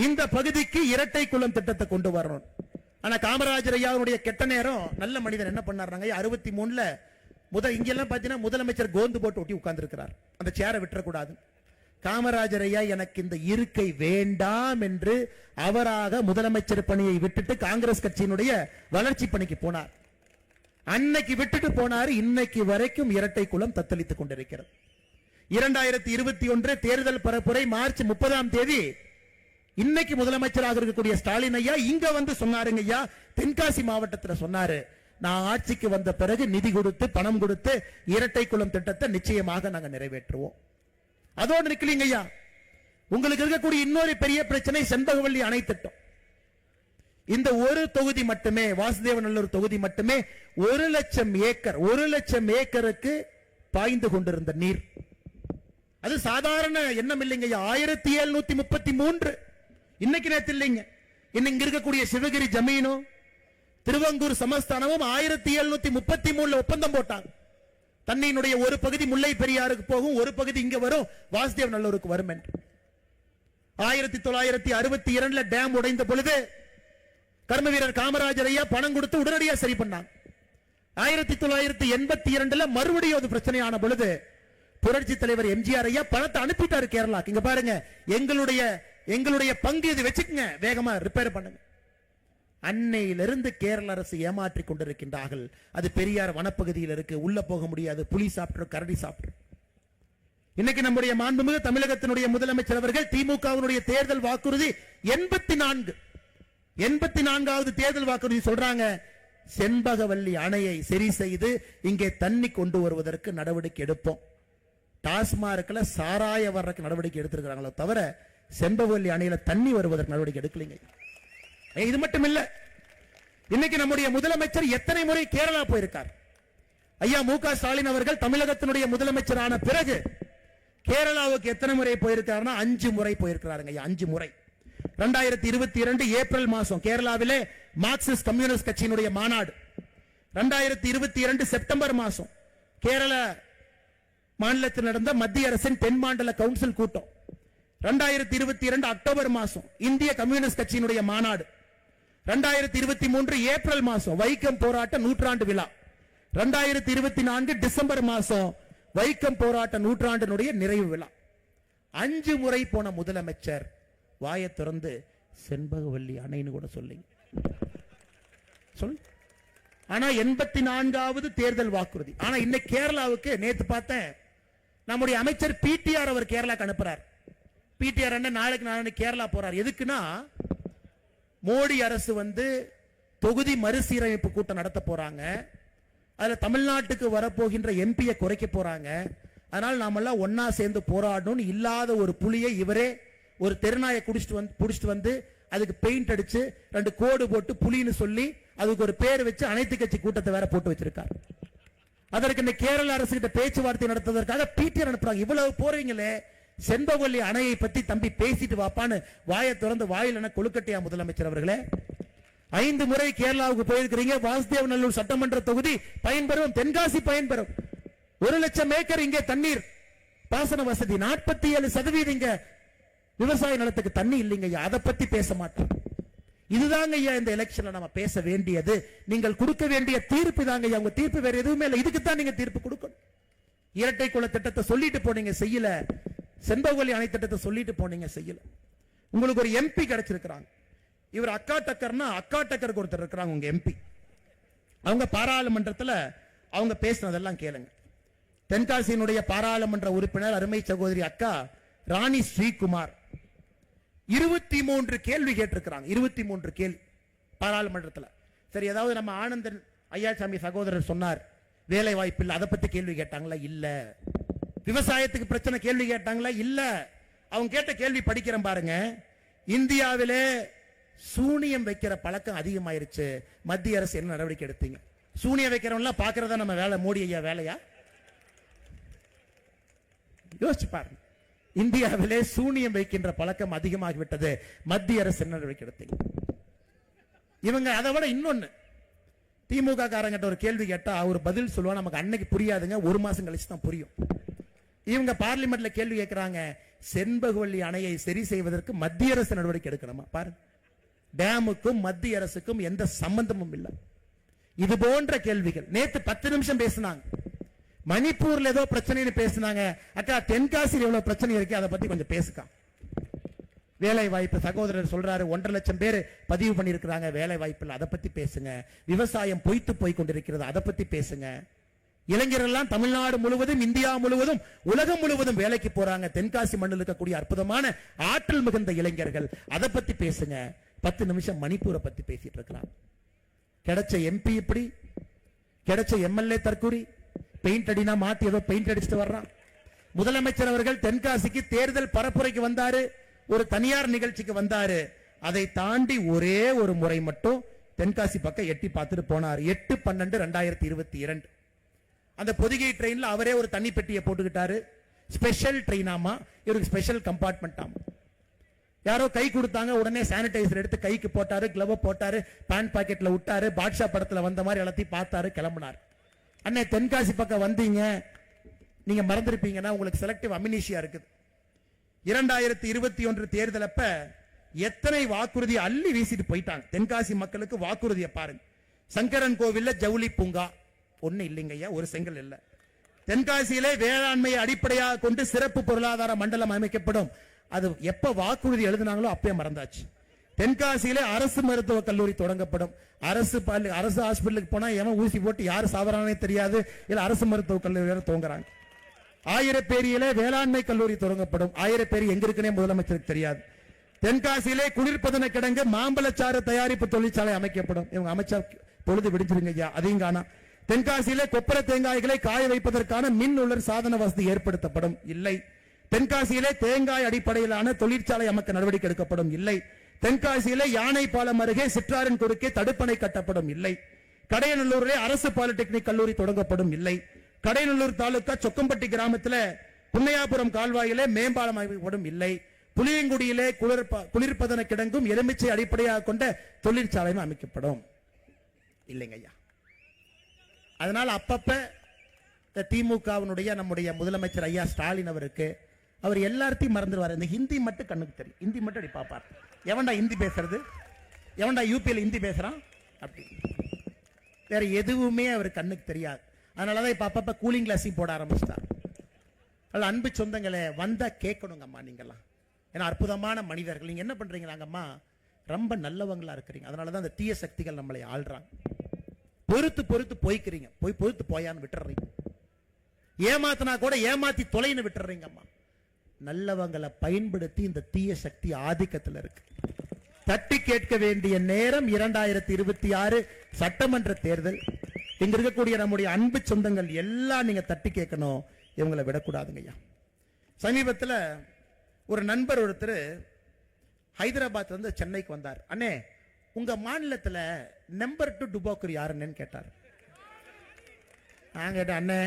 இந்த பகுதிக்கு இரட்டை குளம் திட்டத்தை கொண்டு வரணும். ஆனா காமராஜர் ஐயாவுடைய கெட்ட நேரம், நல்ல மனிதன் என்ன பண்ணாருங்க, 63ல இங்கெல்லாம் பாத்தீங்கன்னா முதலமைச்சர் கோந்து போட்டு ஒட்டி உட்கார்ந்து இருக்கிறார். அந்த சேரை விட்டுறக்கூடாது. காமராஜர் ஐயா எனக்கு இந்த இருக்கை வேண்டாம் என்று அவராக முதலமைச்சர் பணியை விட்டுட்டு காங்கிரஸ் கட்சியினுடைய வளர்ச்சி பணிக்கு போனார். அன்னைக்கு விட்டுட்டு போனார். இன்னைக்கு வரைக்கும் இரட்டை குலம் தத்தளித்துக் கொண்டிருக்கிறது. 2021 தேர்தல் பரப்புரை மார்ச் 30ஆம் தேதி இன்னைக்கு முதலமைச்சராக இருக்கக்கூடிய ஸ்டாலின் ஐயா இங்க வந்து சொன்னாருங்க ஐயா, தென்காசி மாவட்டத்தில் சொன்னாரு, நான் ஆட்சிக்கு வந்த பிறகு நிதி கொடுத்து பணம் கொடுத்து இரட்டை குலம் திட்டத்தை நிச்சயமாக நாங்க நிறைவேற்றுவோம். அதோடு நிக்கலீங்க ஐயா, உங்களுக்கு இருக்கக்கூடிய இன்னொரு பெரிய பிரச்சனை செண்பகவல்லி அணை திட்டம். இந்த ஒரு தொகுதி மட்டுமே, வாசுதேவநல்லூர் தொகுதி மட்டுமே 1 லட்சம் ஏக்கருக்கு பாய்ந்து கொண்டிருந்த நீர். அது சாதாரண எண்ணம் இல்லைங்க. 1733 இன்னைக்கு நேத்து இல்லைங்க. இன்னைக்கு இருக்கக்கூடிய சிவகிரி ஜமீனும் திருவங்கூர் சமஸ்தானமும் 1733 ஒப்பந்தம் போட்டாங்க. தண்ணியினுடைய ஒரு பகுதி முல்லை பெரியாருக்கு போகும், ஒரு பகுதி இங்க வரும், வாசுதேவநல்லூருக்கு வரும் என்று. 1962 டேம் உடைந்த பொழுது கர்ம வீரர் காமராஜர் ஐயா பணம் கொடுத்து உடனடியாக சரி பண்ணாங்க. 1982 மறுபடியும் அது பிரச்சனையான பொழுது புரட்சி தலைவர் எம்ஜிஆர் ஐயா பணத்தை அனுப்பிட்டாரு கேரளா. இங்க பாருங்க, எங்களுடைய பங்கு இது வச்சுக்கங்க, வேகமா ரிப்பேர் பண்ணுங்க. அன்னையிலிருந்து கேரள அரசு ஏமாற்றி கொண்டிருக்கின்றார்கள். அது பெரியார் வனப்பகுதியில் இருக்கு, உள்ள போக முடியாது, புலி சாப்பிட்டு கரடி சாப்பிட்டு. இன்னைக்கு நம்முடைய மாண்புமிகு தமிழகத்தினுடைய முதலமைச்சர் அவர்கள் திமுகவினுடைய தேர்தல் வாக்குறுதி 84வது தேர்தல் வாக்குறுதி சொல்றாங்க, செண்பகவல்லி அணையை சரி செய்து இங்கே தண்ணி கொண்டு வருவதற்கு நடவடிக்கை எடுப்போம். டாஸ்மார்க்ல சாராய வர்றதுக்கு நடவடிக்கை எடுத்திருக்கிறாங்களோ தவிர செண்பகவல்லி அணையில தண்ணி வருவதற்கு நடவடிக்கை எடுக்கலைங்க. இது மட்டும் இல்ல, இன்னைக்கு நம்முடைய முதலமைச்சர் எத்தனை முறை கேரளா போயிருக்கார். ஐயா மு.க. ஸ்டாலின் அவர்கள் தமிழகத்தினுடைய முதலமைச்சரான பிறகு கேரளாவுக்கு எத்தனை முறை போயிருக்காருன்னா 5 முறை போயிருக்கிறாருங்க. 5 முறை. 2022 ஏப்ரல் மாசம் கேரளாவிலே மார்க்சிஸ்ட் கம்யூனிஸ்ட் கட்சியினுடைய மாநாடு. 2022 செப்டம்பர் மாசம் கேரள மாநிலத்தில் நடந்த மத்திய அரசின் தென் மாநில கவுன்சில் கூட்டம். 2022 அக்டோபர் மாசம் இந்திய கம்யூனிஸ்ட் கட்சியினுடைய மாநாடு. 2023 ஏப்ரல் மாசம் வைக்கம் போராட்ட நூற்றாண்டு விழா. 2024 டிசம்பர் மாசம் வைக்கம் போராட்ட நூற்றாண்டினுடைய நிறைவு விழா. 5 முறை போன முதலமைச்சர் வாயை திறந்து செண்பகவல்லி அணைன்னு கூட சொல்லுங்க. ஆனா 84வது தேர்தல் வாக்குறுதி. ஆனா இன்னைக்கு கேரளாவுக்கு நேத்து பார்த்தேன், நம்முடைய அமைச்சர் பிடிஆர் அவர் கேரளாக்கு அனுப்புறார். பிடிஆர் நாளைக்கு கேரளா போறார். எதுக்குன்னா மோடி அரசு வந்து தொகுதி மறுசீரமைப்பு கூட்டம் நடத்த போறாங்க. அதுல தமிழ்நாட்டுக்கு வரப்போகின்ற எம்பியை குறைக்க போறாங்க. அதனால நாமெல்லாம் ஒன்னா சேர்ந்து போராடணும். இல்லாத ஒரு புலியை இவரே ஒரு தெருநாயை குடிச்சிட்டு வந்து அதுக்கு பெயிண்ட் அடிச்சு 2 கோடு போட்டு புலின்னு சொல்லி அதுக்கு ஒரு பேர் வச்சு அனைத்து கட்சி கூட்டத்தை வேற போட்டு வச்சிருக்காரு. அதற்கு இந்த கேரள அரசு கிட்ட பேச்சுவார்த்தை நடத்துவதற்காக பிடிஆர் அனுப்புறாங்க. இவ்வளவு போறீங்களே, செண்பகவல்லி அணையை பத்தி தம்பி பேசிட்டு வாப்பான்னு வாயை திறந்து வாயில கொழுக்கட்டையா முதலமைச்சர் அவர்களே. 5 முறை கேரளாவுக்கு போயிருக்கிறீங்க. வாசுதேவநல்லூர் சட்டமன்ற தொகுதி பயன்பெறும், தென்காசி பயன்பெறும். 1 லட்சம் ஏக்கர் இங்கே தண்ணீர் பாசன வசதி. 47% இங்க விவசாய நிலத்துக்கு தண்ணி இல்லைங்க. அதை பத்தி பேச மாட்டோம். இதுதாங்க ஐயா இந்த எலெக்ஷன்ல நம்ம பேச வேண்டியது. நீங்கள் கொடுக்க வேண்டிய தீர்ப்பு தாங்க ஐயா. உங்க தீர்ப்பு வேற எதுவுமே இல்லை. இதுக்கு தான் நீங்க தீர்ப்பு கொடுக்கணும். இரட்டை குல திட்டத்தை சொல்லிட்டு போனீங்க, செய்யல. செண்பகவல்லி அணை திட்டத்தை சொல்லிட்டு போனீங்க, செய்யல. உங்களுக்கு ஒரு எம்பி கிடைச்சிருக்கிறாங்க. இவர் அக்கா டக்கருக்கு ஒருத்தர் இருக்கிறாங்க உங்க எம்பி. அவங்க பாராளுமன்றத்தில் அவங்க பேசினதெல்லாம் கேளுங்க. தென்காசியினுடைய பாராளுமன்ற உறுப்பினர் அருமை சகோதரி அக்கா ராணி ஸ்ரீகுமார் 23 கேள்வி கேட்டிருக்கிறாங்க. 23 கேள்வி பாராளுமன்றத்தில். சரி, ஏதாவது நம்ம ஆனந்தன் ஐயாசாமி சகோதரர் சொன்னார் வேலை வாய்ப்பு இல்லை, அதை பத்தி கேள்வி கேட்டாங்களா? இல்ல. விவசாயத்துக்கு பிரச்சனை கேள்வி கேட்டாங்களா? இல்ல. அவங்க கேட்ட கேள்வி படிக்கிறேன் பாருங்க. இந்தியாவிலே சூனியம் வைக்கிற பழக்கம் அதிகமாயிருச்சு, மத்திய அரசு என்ன நடவடிக்கை எடுத்தீங்க? சூனியம் வைக்கிறவங்க பாக்குறதா நம்ம வேலை, மோடி ஐயா வேலையா? யோசிச்சு பாருங்க. இந்தியாவிலே சூனியம் வைக்கின்ற பழக்கம் அதிகமாகிவிட்டது, மத்திய அரசு என்ன நடவடிக்கை எடுத்தீங்க? இவங்க அதை விட இன்னொன்னு, திமுக காரங்கிட்ட ஒரு கேள்வி கேட்டா அவர் பதில் சொல்லுவா, நமக்கு அன்னைக்கு புரியாதுங்க, 1 மாசம் கழிச்சு தான் புரியும். இவங்க பார்லிமெண்ட்ல கேள்வி கேட்கிறாங்க, செண்பகவல்லி அணையை சரி செய்வதற்கு மத்திய அரசு நடவடிக்கை எடுக்கணுமா? பாருங்க, டேமுக்கும் மத்திய அரசுக்கும் எந்த சம்பந்தமும் இல்லை. இது போன்ற கேள்விகள் நேற்று 10 நிமிஷம் பேசினாங்க. மணிப்பூர்ல ஏதோ பிரச்சனைன்னு பேசினாங்க. அக்கா தென்காசியில் எவ்வளவு பிரச்சனை இருக்கு அதை பத்தி கொஞ்சம் பேசுக்கா. வேலை வாய்ப்பு சகோதரர் சொல்றாரு 1.5 லட்சம் பேர் பதிவு பண்ணிருக்கிறாங்க வேலை வாய்ப்பு, அதை பத்தி பேசுங்க. விவசாயம் பொய்த்து போய் கொண்டிருக்கிறது, அதை பத்தி பேசுங்க. இளைஞர்கள் தமிழ்நாடு முழுவதும் இந்தியா முழுவதும் உலகம் முழுவதும் வேலைக்கு போறாங்க. தென்காசி மண்ணில் இருக்கக்கூடிய அற்புதமான ஆற்றல் மிகுந்த இளைஞர்கள், அதை பத்தி பேசுங்க. 10 நிமிஷம் மணிப்பூரை பத்தி பேசிட்டு இருக்கிறாங்க. கிடைச்ச எம்பி இப்படி, கிடைச்ச எம்எல்ஏ தற்கூரி, பெயிண்ட் அடினா மாத்தி ஏதோ பெயிண்ட் அடிச்சுட்டு வர்றான். முதலமைச்சர் அவர்கள் தென்காசிக்கு தேர்தல் பரப்புரைக்கு வந்தாரு, ஒரு தனியார் நிகழ்ச்சிக்கு வந்தாரு. அதை தாண்டி ஒரே ஒரு முறை மட்டும் தென்காசி பக்கம் எட்டி பார்த்துட்டு போனார். 8/12/2022 அந்த பொதிகை ட்ரெயின்ல அவரே ஒரு தண்ணி பெட்டியை போட்டுக்கிட்டாரு. ஸ்பெஷல் ட்ரெயின் ஆமா, இவருக்கு ஸ்பெஷல் கம்பார்ட்மெண்ட் ஆமா. யாரோ கை கொடுத்தாங்க, உடனே சானிடைசர் எடுத்து கைக்கு போட்டாரு, கிளவ் போட்டாரு, பேண்ட் பாக்கெட்ல விட்டாரு, பாட்ஷா படத்துல வந்த மாதிரி எல்லாத்தையும் பார்த்தாரு, கிளம்பினார். அண்ணே தென்காசி பக்கம் வந்தீங்க, நீங்க மறந்திருப்பீங்கன்னா உங்களுக்கு செலக்டிவ் அமினிஷியா இருக்குது. 2021 தேர்தல் அப்ப எத்தனை வாக்குறுதி அள்ளி வீசிட்டு போயிட்டாங்க. தென்காசி மக்களுக்கு வாக்குறுதியை பாருங்க. சங்கரன் கோவில்ல ஜவுளி பூங்கா ஒண்ணு இல்லைங்கய்யா, ஒரு செங்கல் இல்ல. தென்காசியிலே வேளாண்மையை அடிப்படையாக கொண்டு சிறப்பு பொருளாதார மண்டலம் அமைக்கப்படும். அது எப்ப வாக்குறுதி எழுதினாங்களோ அப்பயே மறந்தாச்சு. தென்காசியிலே அரசு மருத்துவக் கல்லூரி தொடங்கப்படும். அரசு ஹாஸ்பிட்டலுக்கு போனா எவன் ஊசி போட்டு யாரு சாவரானே தெரியாது, இல்ல அரசு மருத்துவக் கல்லூரி துவங்குறாங்க. ஆயிரப்பேரியிலே வேளாண்மை கல்லூரி தொடங்கப்படும். ஆயிரப்பேரி எங்க இருக்குன்னே முதலமைச்சருக்கு தெரியாது. தென்காசியிலே குளிர்பதன கிடங்கு மாம்பழச்சாறு தயாரிப்பு தொழிற்சாலை அமைக்கப்படும். இவங்க அமைச்சர் பொழுது விடுச்சிருங்க ஐயா, அதையும் காணா. தென்காசியிலே கொப்பரை தேங்காய்களை காய வைப்பதற்கான மின் உலர் சாதன வசதி ஏற்படுத்தப்படும். இல்லை. தென்காசியிலே தேங்காய் அடிப்படையிலான தொழிற்சாலை அமைக்க நடவடிக்கை எடுக்கப்படும். இல்லை. தென்காசியிலே யானை பாலம் அருகே சிற்றாரின் குறுக்கே தடுப்பணை கட்டப்படும். இல்லை. கடையநல்லூரிலே அரசு பாலிடெக்னிக் கல்லூரி தொடங்கப்படும். இல்லை. கடையநல்லூர் தாலுகா சொக்கம்பட்டி கிராமத்தில் புன்னையாபுரம் கால்வாயிலே மேம்பாலம் அமைக்கப்படும். இல்லை. புளியங்குடியிலே குளிர்பதன கிடங்கும் எலுமிச்சை அடிப்படையாக கொண்ட தொழிற்சாலையும் அமைக்கப்படும். இல்லைங்க ஐயா. அதனால அப்பப்ப திமுகவினுடைய நம்முடைய முதலமைச்சர் ஐயா ஸ்டாலின் அவருக்கு அவர் எல்லாத்தையும் மறந்துடுவார். இந்த ஹிந்தி மட்டும் கண்ணுக்கு தெரியும், ஹிந்தி மட்டும் அப்படி பார்ப்பார். எவன்டா ஹிந்தி பேசுறது, எவன்டா யூபியில் ஹிந்தி பேசுறான் அப்படி, வேற எதுவுமே அவர் கண்ணுக்கு தெரியாது. அதனாலதான் இப்ப அப்பப்ப கூலிங் கிளாஸையும் போட ஆரம்பிச்சிட்டார். அன்பு சொந்தங்களே, வந்தா கேட்கணுங்கம்மா நீங்கெல்லாம், ஏன்னா அற்புதமான மனிதர்கள். நீங்க என்ன பண்றீங்க, நாங்கம்மா ரொம்ப நல்லவங்களா இருக்கிறீங்க. அதனாலதான் அந்த தீய சக்திகள் நம்மளை ஆள்றாங்க. பொறுத்து பொறுத்து போய்க்கிறீங்க, போய் பொறுத்து போயான்னு விட்டுறீங்க. ஏமாத்தினா கூட ஏமாத்தி தொலைன்னு விட்டுறீங்க. அம்மா நல்லவங்களை பயன்படுத்தி இந்த தீய சக்தி ஆதிக்கத்தில் இருக்கு. தட்டி கேட்க வேண்டிய நேரம் 2026 சட்டமன்ற தேர்தல். இங்க இருக்கக்கூடிய நம்முடைய அன்பு சொந்தங்கள் எல்லாம் நீங்க தட்டி கேட்கணும், இவங்களை விடக்கூடாதுங்க ஐயா. சமீபத்தில் ஒரு நண்பர் ஒருத்தர் ஹைதராபாத் வந்து சென்னைக்கு வந்தார். அண்ணே உங்க மாநிலத்தில் நம்பர் 2 டுபாக்கூர் யாருன்னு கேட்டார். நான் கேட்டேன், அண்ணே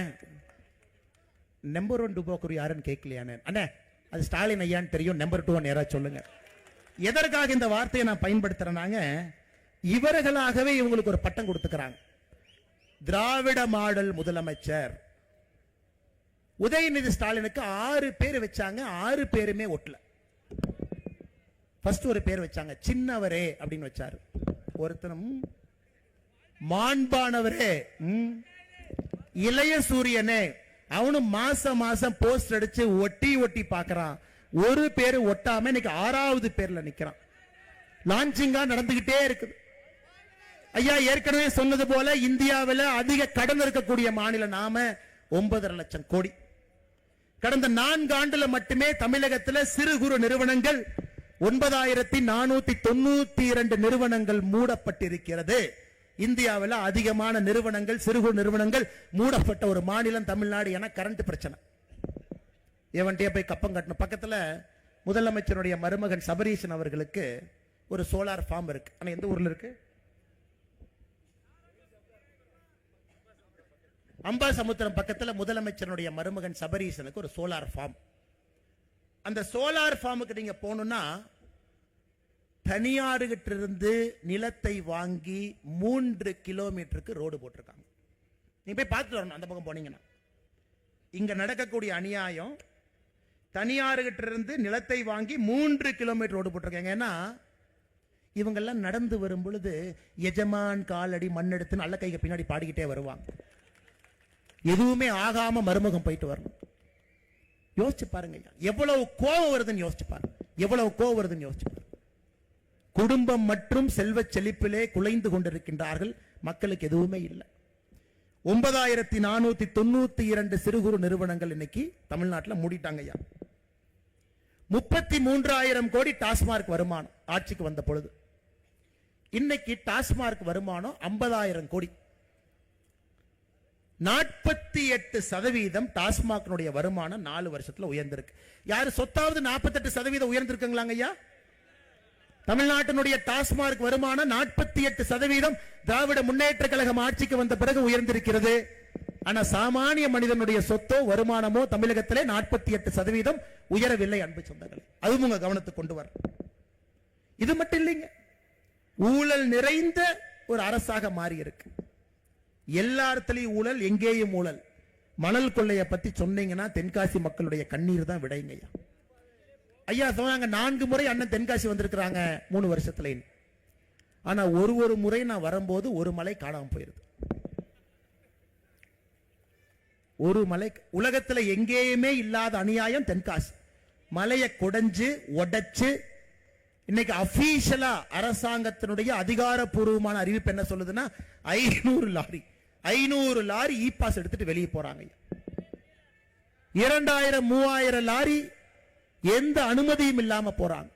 நம்பர் 1 டுபாக்கூர் யாருன்னு கேட்கலையானே. அண்ணே அது ஸ்டாலின் ஐயான்னு தெரியும், நம்பர் 2 யாராவது சொல்லுங்க. எதற்காக இந்த வார்த்தையை நான் பயன்படுத்துறேனாங்க, இவர்களாகவே இவங்களுக்கு ஒரு பட்டம் கொடுத்துக்கிறாங்க. திராவிட மாடல் முதலமைச்சர். உதயநிதி ஸ்டாலினுக்கு 6 பேர் வச்சாங்க, 6 பேருமே ஒட்டல. ஃபர்ஸ்ட் ஒரு பேர் வச்சாங்க, சின்னவரே அப்படின்னு வச்சாரு. ஒருத்தனும் மாண்பானவரே, இளைய சூரியனே, அவனும் மாசம் மாசம் போஸ்ட் அடிச்சு ஒட்டி ஒட்டி பாக்குறான். ஒரு பேரு ஒட்டாம இன்னைக்கு 6வது பேர்ல நிக்கிறான். லான்ச்சிங்கா நடந்துகிட்டே இருக்குது. ஐயா ஏற்கனவே சொன்னது போல இந்தியாவில் அதிக கடன் இருக்கக்கூடிய மாநிலம் நாம. 9.5 லட்சம் கோடி. கடந்த 4 ஆண்டுல மட்டுமே தமிழகத்தில் சிறு குறு நிறுவனங்கள் 9492 நிறுவனங்கள் மூடப்பட்டிருக்கிறது. இந்தியாவில் அதிகமான நிறுவனங்கள், சிறு குறு நிறுவனங்கள் மூடப்பட்ட ஒரு மாநிலம் தமிழ்நாடு. என கரண்ட் பிரச்சனை, எவன்டே போய் கப்பம் கட்டணும். பக்கத்துல முதலமைச்சருடைய மருமகன் சபரீசன் அவர்களுக்கு ஒரு சோலார் ஃபார்ம் இருக்கு. ஆனா எந்த ஊர்ல இருக்கு? அம்பாசமுத்திரம் பக்கத்துல முதலமைச்சருடைய மருமகன் சபரீசனுக்கு ஒரு சோலார் ஃபார்ம். அந்த சோலார் ஃபார்முக்கு நீங்க போகணும்னா தனியார்கிட்ட இருந்து நிலத்தை வாங்கி 3 கிலோமீட்டருக்கு ரோடு போட்டிருக்காங்க. நீங்க போய் பார்த்துட்டு வரணும். அந்த பக்கம் போனீங்கன்னா இங்க நடக்கக்கூடிய அநியாயம், தனியார்கிட்ட இருந்து நிலத்தை வாங்கி 3 கிலோமீட்டர் ரோடு போட்டிருக்காங்க. ஏன்னா இவங்கெல்லாம் நடந்து வரும் பொழுது எஜமான் காலடி மண்ணெடுத்து நல்ல கைக்கு பின்னாடி பாடிக்கிட்டே வருவாங்க. எதுவுமே ஆகாம மருமகம் போயிட்டு வரணும். யோசிச்சு பாருங்க, எவ்வளவு கோபம் வருதுன்னு யோசிச்சு பாருங்க, எவ்வளவு கோபம் வருதுன்னு யோசிச்சு பாருங்க. குடும்பம் மற்றும் செல்வ செழிப்பிலே குலைந்து கொண்டிருக்கின்றார்கள். மக்களுக்கு எதுவுமே இல்லை. 9492 சிறு குறு நிறுவனங்கள் இன்னைக்கு தமிழ்நாட்டில் மூடிட்டாங்க ஐயா. 33,000 கோடி டாஸ்மார்க் வருமானம் ஆட்சிக்கு வந்த பொழுது. இன்னைக்கு டாஸ்மார்க் வருமானம் 50,000 கோடி. 48% டாஸ்மாக் வருமானம் 4 வருஷத்துல உயர்ந்திருக்கு. யாரு சொத்தாவது 48% உயர்ந்திருக்குங்களாங்க ஐயா? தமிழ்நாட்டினுடைய டாஸ்மார்க் வருமானம் 48% திராவிட முன்னேற்ற கழகம் ஆட்சிக்கு வந்த பிறகு உயர்ந்திருக்கிறது. ஆனா சாமானிய மனிதனுடைய சொத்தோ வருமானமோ தமிழகத்திலே 48% உயரவில்லை. அன்பு சொந்தங்கள், அதுவும் உங்க கவனத்துக்கு கொண்டு வர. இது மட்டும் இல்லைங்க, ஊழல் நிறைந்த ஒரு அரசாக மாறி இருக்கு. எல்லா இடத்துலயும் ஊழல், எங்கேயும் ஊழல். மணல் கொள்ளைய பத்தி சொன்னீங்கன்னா தென்காசி மக்களுடைய கண்ணீர் தான் விடைங்க ஐயா. ஐயா சொன்னாங்க 4 முறை அண்ணன் தென்காசி வந்திருக்கிறாங்க 3 வருஷத்துல. ஆனா ஒரு முறை நான் வரும்போது ஒரு மலை காணாம போயிருது. ஒரு மலை, உலகத்துல எங்கேயுமே இல்லாத அநியாயம் தென்காசி. மலையை குடைஞ்சு உடைச்சு இன்னைக்கு அபிஷியலா அரசாங்கத்தினுடைய அதிகாரப்பூர்வமான அறிவிப்பு என்ன சொல்லுதுன்னா 500 லாரி இ பாஸ் எடுத்துட்டு வெளியே போறாங்க. 2000-3000 லாரி எந்த அனுமதியும் இல்லாம போறாங்க.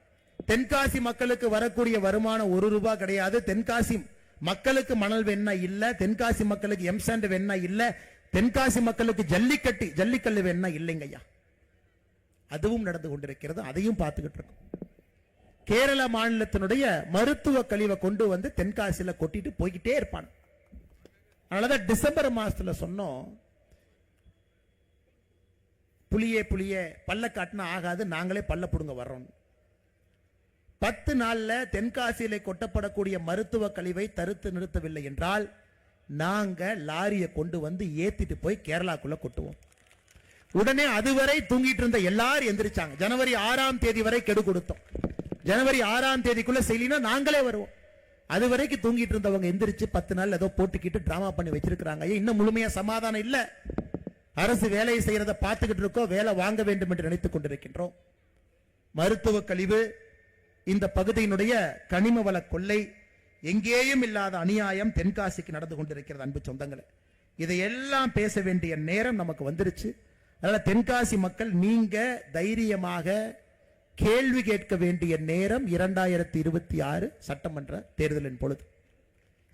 தென்காசி மக்களுக்கு வரக்கூடிய வருமானம் 1 ரூபாய் கிடையாது. தென்காசி மக்களுக்கு மணல் வேணா இல்ல, தென்காசி மக்களுக்கு எம்சாண்ட் வேணா இல்ல, தென்காசி மக்களுக்கு ஜல்லிக்கல்லு வேணா இல்லைங்க ஐயா. அதுவும் நடந்து கொண்டிருக்கிறது, அதையும் பார்த்துக்கிட்டு இருக்கோம். கேரள மாநிலத்தினுடைய மருத்துவ கழிவை கொண்டு வந்து தென்காசியில கொட்டிட்டு போய்கிட்டே இருப்பான். அதனாலதான் டிசம்பர் மாசத்துல சொன்னோம், புளியே பல்ல காட்டினா ஆகாது, நாங்களே பல்ல புடுங்க வர்றோம். 10 நாள்ல தென்காசியிலே கொட்டப்படக்கூடிய மருத்துவ கழிவை தடுத்து நிறுத்தவில்லை என்றால் நாங்க லாரியை கொண்டு வந்து ஏத்திட்டு போய் கேரளாக்குள்ள கொட்டுவோம். உடனே அதுவரை தூங்கிட்டு இருந்த எல்லாரும் எந்திரிச்சாங்க. ஜனவரி 6ஆம் தேதி வரை கெடு கொடுத்தோம். ஜனவரி 6ஆம் தேதிக்குள்ள செய்யலினா நாங்களே வருவோம். அது வரைக்கும் தூங்கிட்டு இருந்தவங்க எந்திரிச்சு 10 நாள் ஏதோ போட்டுக்கிட்டு டிராமா பண்ணி வச்சிருக்காங்க. இன்னும் முழுமையா சமாதானம் இல்ல. அரசு வேலையை செய்யறதை பார்த்துக்கிட்டு இருக்கோம், வேலை வாங்க வேண்டும் என்று நினைத்துக் கொண்டிருக்கின்றோம். மருத்துவ கழிவு, இந்த பகுதியினுடைய கனிம வள கொள்ளை, எங்கேயும் இல்லாத அநியாயம் தென்காசிக்கு நடந்து கொண்டிருக்கிறது. அன்பு சொந்தங்களே, இதையெல்லாம் பேச வேண்டிய நேரம் நமக்கு வந்துருச்சு. அதனால தென்காசி மக்கள் நீங்க தைரியமாக கேள்வி கேட்க வேண்டிய நேரம் 2026 சட்டமன்ற தேர்தலின் பொழுது.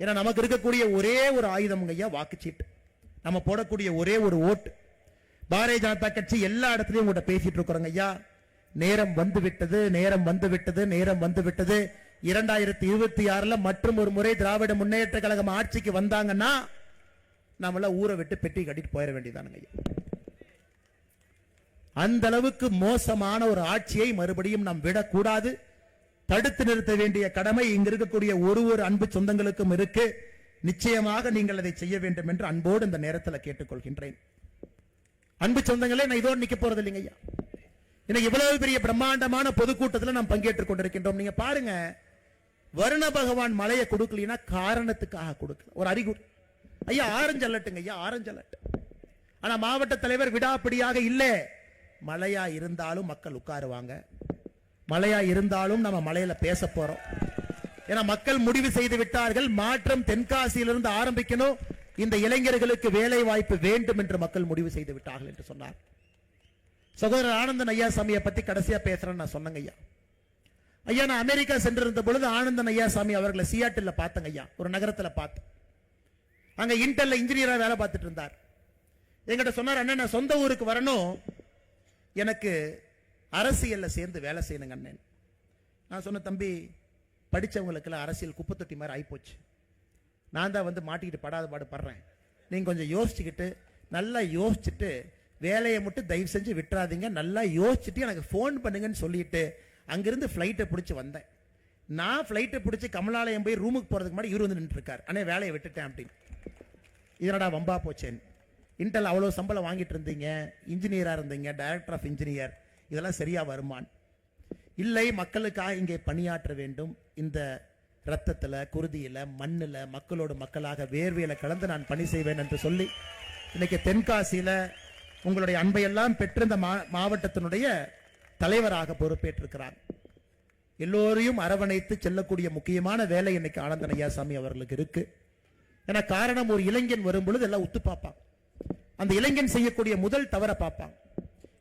ஏன்னா நமக்கு இருக்கக்கூடிய ஒரே ஒரு ஆயுதம் ஐயா வாக்குச்சீட்டு. நம்ம போடக்கூடிய ஒரே ஒரு ஓட்டு. பாரதிய ஜனதா கட்சி எல்லா இடத்துலயும் உங்கள்கிட்ட பேசிட்டு இருக்கிறோங்க ஐயா, நேரம் வந்து விட்டது, நேரம் வந்து விட்டது, நேரம் வந்து விட்டது. 2026 மற்றும் ஒரு முறை திராவிட முன்னேற்ற கழகம் ஆட்சிக்கு வந்தாங்கன்னா நம்மள ஊரை விட்டு பெட்டி கட்டிட்டு போயிட வேண்டியதானுங்க ஐயா. அந்த அளவுக்கு மோசமான ஒரு ஆட்சியை மறுபடியும் நாம் விடக்கூடாது. தடுத்து நிறுத்த வேண்டிய கடமை இங்க இருக்கக்கூடிய ஒரு அன்பு சொந்தங்களுக்கும் இருக்கு. நிச்சயமாக நீங்கள் அதை செய்ய வேண்டும் என்று அன்போடு இந்த நேரத்தில் கேட்டுக்கொள்கின்றேன். அன்பு சொந்தங்களே, நான் இதோடு நிக்க போறது இல்லைங்க ஐயா. இன்னைக்கு இவ்வளவு பெரிய பிரம்மாண்டமான பொதுக்கூட்டத்தில் நாம் பங்கேற்றுக் கொண்டிருக்கின்றோம். நீங்க பாருங்க, வருண பகவான் மலையை கொடுக்கலனா காரணத்துக்காக கொடுக்கல, ஒரு அறிகுறி. ஐயா ஆரஞ்சு அலட்டுங்க ஐயா, ஆரஞ்சு அலட்டு. ஆனா மாவட்ட தலைவர் விடாப்பிடியாக இல்ல, மழையா இருந்தாலும் மக்கள் உட்காருவாங்க, மழையா இருந்தாலும் நம்ம மலையில பேச போறோம். ஏன்னா மக்கள் முடிவு செய்து விட்டார்கள், மாற்றம் தென்காசியிலிருந்து ஆரம்பிக்கணும், இந்த இளைஞர்களுக்கு வேலை வாய்ப்பு வேண்டும் என்று மக்கள் முடிவு செய்து விட்டார்கள் என்று சொன்னார். சகோதரர் ஆனந்தன் ஐயாசாமியை பத்தி கடைசியா பேசுறேன்னு நான் சொன்னங்க ஐயா. ஐயா நான் அமெரிக்கா சென்றிருந்த பொழுது ஆனந்தன் ஐயாசாமி அவர்களை சியாட்டில் பார்த்தங்க ஐயா, ஒரு நகரத்தில் பார்த்து. அங்க இன்டெல்ல இன்ஜினியரா வேலை பார்த்துட்டு இருந்தார். என்கிட்ட சொன்னார், அண்ணன் நான் சொந்த ஊருக்கு வரணும், எனக்கு அரசியல்ல சேர்ந்து வேலை செய்யணுங்க அண்ணன். நான் சொன்ன, தம்பி படிச்சவங்களுக்கெல்லாம் அரசியல் குப்பை தொட்டி மாதிரி ஆயிப்போச்சு, நான் தான் வந்து மாட்டிக்கிட்டு படாத பாடு படுறேன். நீங்க கொஞ்சம் யோசிச்சுக்கிட்டு, நல்லா யோசிச்சுட்டு வேலையை மட்டும் தயவு செஞ்சு விட்டுறாதீங்க, நல்லா யோசிச்சுட்டு எனக்கு ஃபோன் பண்ணுங்கன்னு சொல்லிட்டு அங்கிருந்து ஃப்ளைட்டை பிடிச்சி வந்தேன். நான் ஃப்ளைட்டை பிடிச்சி கமலாலயம் போய் ரூமுக்கு போறதுக்கு முன்னாடி இவர் வந்து நின்று இருக்கார், அண்ணே வேலையை விட்டுட்டேன் அப்படின்னு. இதனடா வம்பா போச்சேன், இன்டெல் அவ்வளோ சம்பளம் வாங்கிட்டு இருந்தீங்க, இன்ஜினியரா இருந்தீங்க, டைரக்டர் ஆஃப் இன்ஜினியர், இதெல்லாம் சரியா வருமான்? இல்லை, மக்களுக்காக இங்கே பணியாற்ற வேண்டும், இந்த ரத்தத்தில் குருதியில் மண்ணில் மக்களோடு மக்களாக வேர்வையில கலந்து நான் பணி செய்வேன் என்று சொல்லி இன்னைக்கு தென்காசியில உங்களுடைய அன்பையெல்லாம் பெற்று இந்த மாவட்டத்தினுடைய தலைவராக பொறுப்பேற்றிருக்கிறார். எல்லோரையும் அரவணைத்து செல்லக்கூடிய முக்கியமான வேலை இன்னைக்கு ஆனந்தன் ஐயாசாமி அவர்களுக்கு இருக்கு. ஏன்னா காரணம், ஒரு இளைஞன் வரும் பொழுது எல்லாம் உத்து பார்ப்பாங்க. அந்த இளைஞன் செய்யக்கூடிய முதல் தவற பார்ப்பாங்க.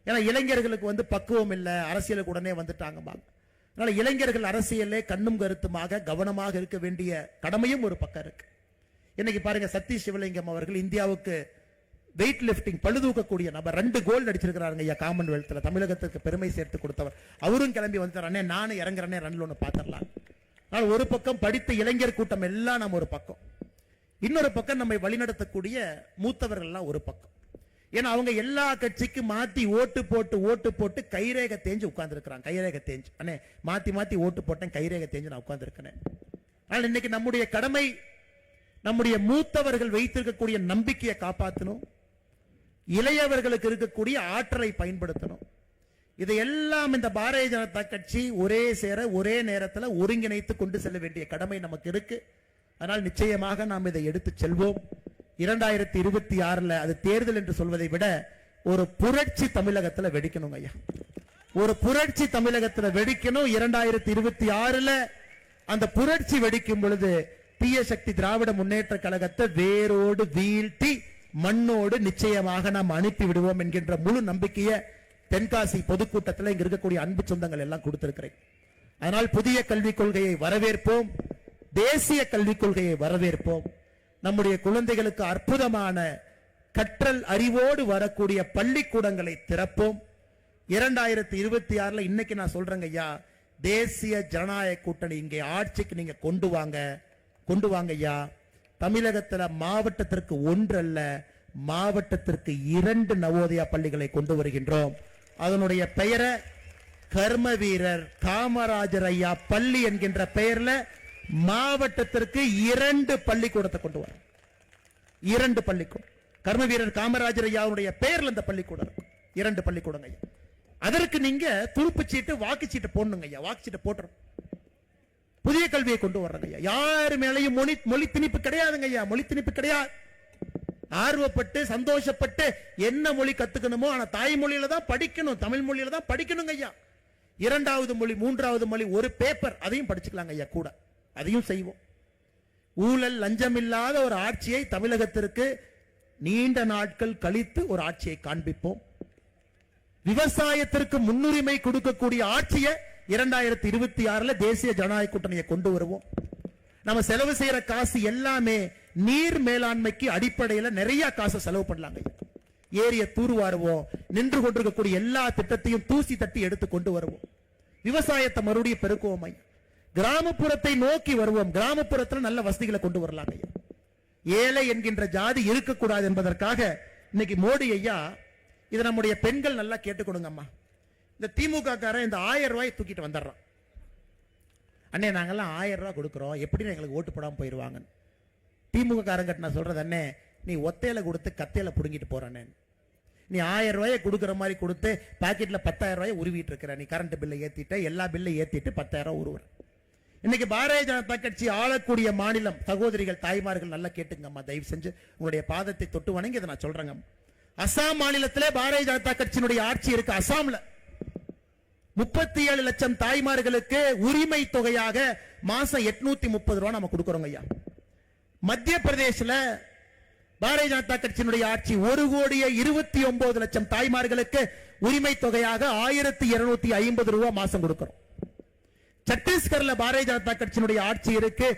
ஏன்னா இளைஞர்களுக்கு பக்குவம் இல்லை, அரசியலுக்கு உடனே வந்துட்டாங்க. அதனால இளைஞர்கள் அரசியலே கண்ணும் கருத்துமாக கவனமாக இருக்க வேண்டிய கடமையும் ஒரு பக்கம் இருக்கு. இன்னைக்கு பாருங்க, சதீஷ் சிவலிங்கம் அவர்கள் இந்தியாவுக்கு வெயிட் லிப்டிங் பழுதூக்கக்கூடிய நபர் 2 கோல்டு அடிச்சிருக்கிறாருங்க ஐயா. காமன்வெல்த்ல தமிழகத்துக்கு பெருமை சேர்த்து கொடுத்தவர். அவரும் கிளம்பி வந்துட்டாரே, நானும் இறங்குறேனே, ரன்ல ஒன்று பார்த்துடலாம். ஆனால் ஒரு பக்கம் படித்த இளைஞர் கூட்டம் எல்லாம் நம்ம ஒரு பக்கம், இன்னொரு பக்கம் நம்மை வழிநடத்தக்கூடிய மூத்தவர்கள் எல்லாம் ஒரு பக்கம். ஏன்னா அவங்க எல்லா கட்சிக்கும் மாத்தி ஓட்டு போட்டு கைரேக தேஞ்சு உட்கார்ந்து இருக்கிறாங்க. கைரேக தேஞ்சு அண்ணே மாத்தி ஓட்டு போட்டேன், கைரேக தேஞ்சு நான் உட்கார்ந்து இருக்கிறேன். ஆனால் இன்னைக்கு நம்முடைய கடமை, நம்முடைய மூத்தவர்கள் வைத்திருக்கக்கூடிய நம்பிக்கையை காப்பாற்றணும், இளையவர்களுக்கு இருக்கக்கூடிய ஆற்றலை பயன்படுத்தணும். இதையெல்லாம் இந்த பாரதிய ஜனதா கட்சி ஒரே சேர ஒரே நேரத்தில் ஒருங்கிணைத்து கொண்டு செல்ல வேண்டிய கடமை நமக்கு இருக்கு. அதனால் நிச்சயமாக நாம் இதை எடுத்து செல்வோம். 2026 அது தேர்தல் என்று சொல்வதை விட ஒரு புரட்சி தமிழகத்தில் வெடிக்கணும் ஐயா. ஒரு புரட்சி தமிழகத்தில் வெடிக்கணும். 2026 அந்த புரட்சி வெடிக்கும் பொழுது தீய சக்தி திராவிட முன்னேற்ற கழகத்தை வேரோடு வீழ்த்தி மண்ணோடு நிச்சயமாக நாம் அனுப்பி விடுவோம் என்கின்ற முழு நம்பிக்கையை தென்காசி பொதுக்கூட்டத்தில் இங்க இருக்கக்கூடிய அன்பு சொந்தங்கள் எல்லாம் கொடுத்திருக்கிறேன். அதனால் புதிய கல்விக் கொள்கையை வரவேற்போம், தேசிய கல்விக் கொள்கையை வரவேற்போம். நம்முடைய குழந்தைகளுக்கு அற்புதமான கற்றல் அறிவோடு வரக்கூடிய பள்ளிக்கூடங்களை திறப்போம். 2026 இன்னைக்கு நான் சொல்றேங்க ஐயா, தேசிய ஜனநாயக கூட்டணி இங்கே ஆட்சிக்கு நீங்க கொண்டு வாங்க ஐயா. தமிழகத்தில் மாவட்டத்திற்கு 1 அல்ல, மாவட்டத்திற்கு 2 நவோதயா பள்ளிகளை கொண்டு வருகின்றோம். அதனுடைய பெயரை கர்ம வீரர் காமராஜர் ஐயா பள்ளி என்கின்ற பெயர்ல மாவட்டத்திற்கு 2 பள்ளிக்கூடத்தை கொண்டு வரும். 2 பள்ளிக்கூடம் கர்ம வீரர் காமராஜர் ஐயாவுடைய பெயர்ல இந்த பள்ளிக்கூடம் 2 பள்ளிக்கூடம் ஐயா. அதற்கு நீங்க துருப்புச்சீட்டு வாக்குச்சீட்டு போடணுங்க ஐயா. வாக்குச்சீட்டு போட்டுரும். புதிய கல்வியை கொண்டு வர்றாங்க ஐயா. யாரு மேலையும் மொழி திணிப்பு கிடையாதுங்க ஐயா. மொழி திணிப்பு கிடையாது. ஆர்வப்பட்டு சந்தோஷப்பட்டு என்ன மொழி கத்துக்கணுமோ ஆனா தாய்மொழியில தான் படிக்கணும், தமிழ் மொழியில தான் படிக்கணுங்க ஐயா. 2வது மொழி 3வது மொழி ஒரு பேப்பர் அதையும் படிச்சுக்கலாங்க ஐயா. கூட அதையும் செய்வோம். ஊழல் லஞ்சம் இல்லாத ஒரு ஆட்சியை தமிழகத்திற்கு நீண்ட நாட்கள் கழித்து ஒரு ஆட்சியை காண்பிப்போம். விவசாயத்திற்கு முன்னுரிமை கொடுக்கக்கூடிய ஆட்சியை 2026 தேசிய ஜனநாயக கூட்டணியை கொண்டு வருவோம். நம்ம செலவு செய்யற காசு எல்லாமே நீர் மேலாண்மைக்கு அடிப்படையில் நிறைய காசு செலவு பண்ணலாங்க. ஏரிய தூர்வாருவோம். நின்று கொண்டிருக்கக்கூடிய எல்லா திட்டத்தையும் தூசி தட்டி எடுத்து கொண்டு வருவோம். விவசாயத்தை மறுபடியும் பெருக்குவோம். கிராமப்புறத்தை நோக்கி வருவோம். கிராமப்புறத்தில் நல்ல வசதிகளை கொண்டு வரலாங்க. ஏழை என்கின்ற ஜாதி இருக்கக்கூடாது என்பதற்காக இன்னைக்கு மோடி ஐயா, இதை நம்முடைய பெண்கள் நல்லா கேட்டுக்கொடுங்க அம்மா. இந்த திமுக காரன் இந்த 1000 ரூபாய் தூக்கிட்டு வந்துடுறான். அண்ணே நாங்கெல்லாம் 1000 ரூபாய் கொடுக்குறோம், எப்படி எங்களுக்கு ஓட்டு போடாமல் போயிடுவாங்க. திமுக காரங்கிட்ட நான் சொல்றது, அண்ணே நீ ஒத்தையில கொடுத்து கத்தையில புடுங்கிட்டு போறானே. நீ 1000 ரூபாயை கொடுக்குற மாதிரி கொடுத்து பாக்கெட்ல 10,000 ரூபாய் உருவிட்டு இருக்கிற. நீ கரண்ட் பில்லை ஏத்திட்ட, எல்லா பில்லை ஏத்திட்டு 10,000 ரூபாய் உருவுற. இன்னைக்கு பாரதிய ஜனதா கட்சி ஆளக்கூடிய மாநிலம், சகோதரிகள் தாய்மார்கள் நல்லா கேட்டுங்கம்மா, தயவு செஞ்சு உங்களுடைய பாதத்தை தொட்டு வணங்கி இதை நான் சொல்றேங்க. அசாம் மாநிலத்திலே பாரதிய ஜனதா கட்சியினுடைய ஆட்சி இருக்கு. அசாம்ல 37 லட்சம் தாய்மார்களுக்கு உரிமை தொகையாக மாசம் 830 ரூபாய் நம்ம கொடுக்கிறோம் ஐயா. மத்திய பிரதேசல பாரதிய ஜனதா கட்சியினுடைய ஆட்சி 1,29 லட்சம் தாய்மார்களுக்கு உரிமை தொகையாக 1,250 ரூபாய் மாசம் கொடுக்கிறோம். சத்தீஸ்கர்ல பாரதிய ஜனதா கட்சியினுடைய ஆட்சி இருக்கு.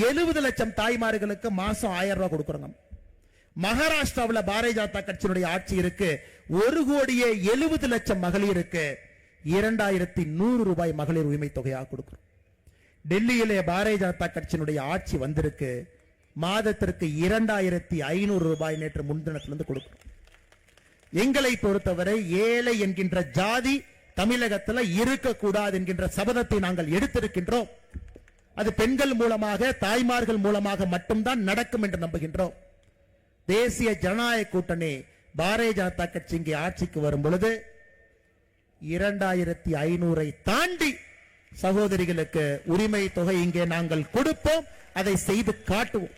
70 லட்சம் தாய்மார்களுக்கு மாசம் 1000 ரூபாய் கொடுக்கிறோம். மகாராஷ்டிராவில் பாரதிய ஜனதா கட்சியினுடைய ஆட்சி இருக்கு. 1,70 லட்சம் மகளிருக்கு 2,100 ரூபாய் மகளிர் உரிமை தொகையாக கொடுக்கிறோம். டெல்லியிலே பாரதிய ஜனதா கட்சியினுடைய ஆட்சி வந்திருக்கு. மாதத்திற்கு 2,500 ரூபாய் நேற்று முன்தினத்திலிருந்து கொடுக்கிறோம். எங்களை பொறுத்தவரை ஏழை என்கின்ற ஜாதி தமிழகத்தில் இருக்கக்கூடாது என்கின்ற சபதத்தை நாங்கள் எடுத்திருக்கின்றோம். அது பெண்கள் மூலமாக, தாய்மார்கள் மூலமாக மட்டும்தான் நடக்கும் என்று நம்புகின்றோம். தேசிய ஜனநாயக கூட்டணி பாரதிய ஜனதா கட்சி இங்கே ஆட்சிக்கு வரும் பொழுது 2,500 தாண்டி சகோதரிகளுக்கு உரிமை தொகை இங்கே நாங்கள் கொடுப்போம். அதை செய்து காட்டுவோம்.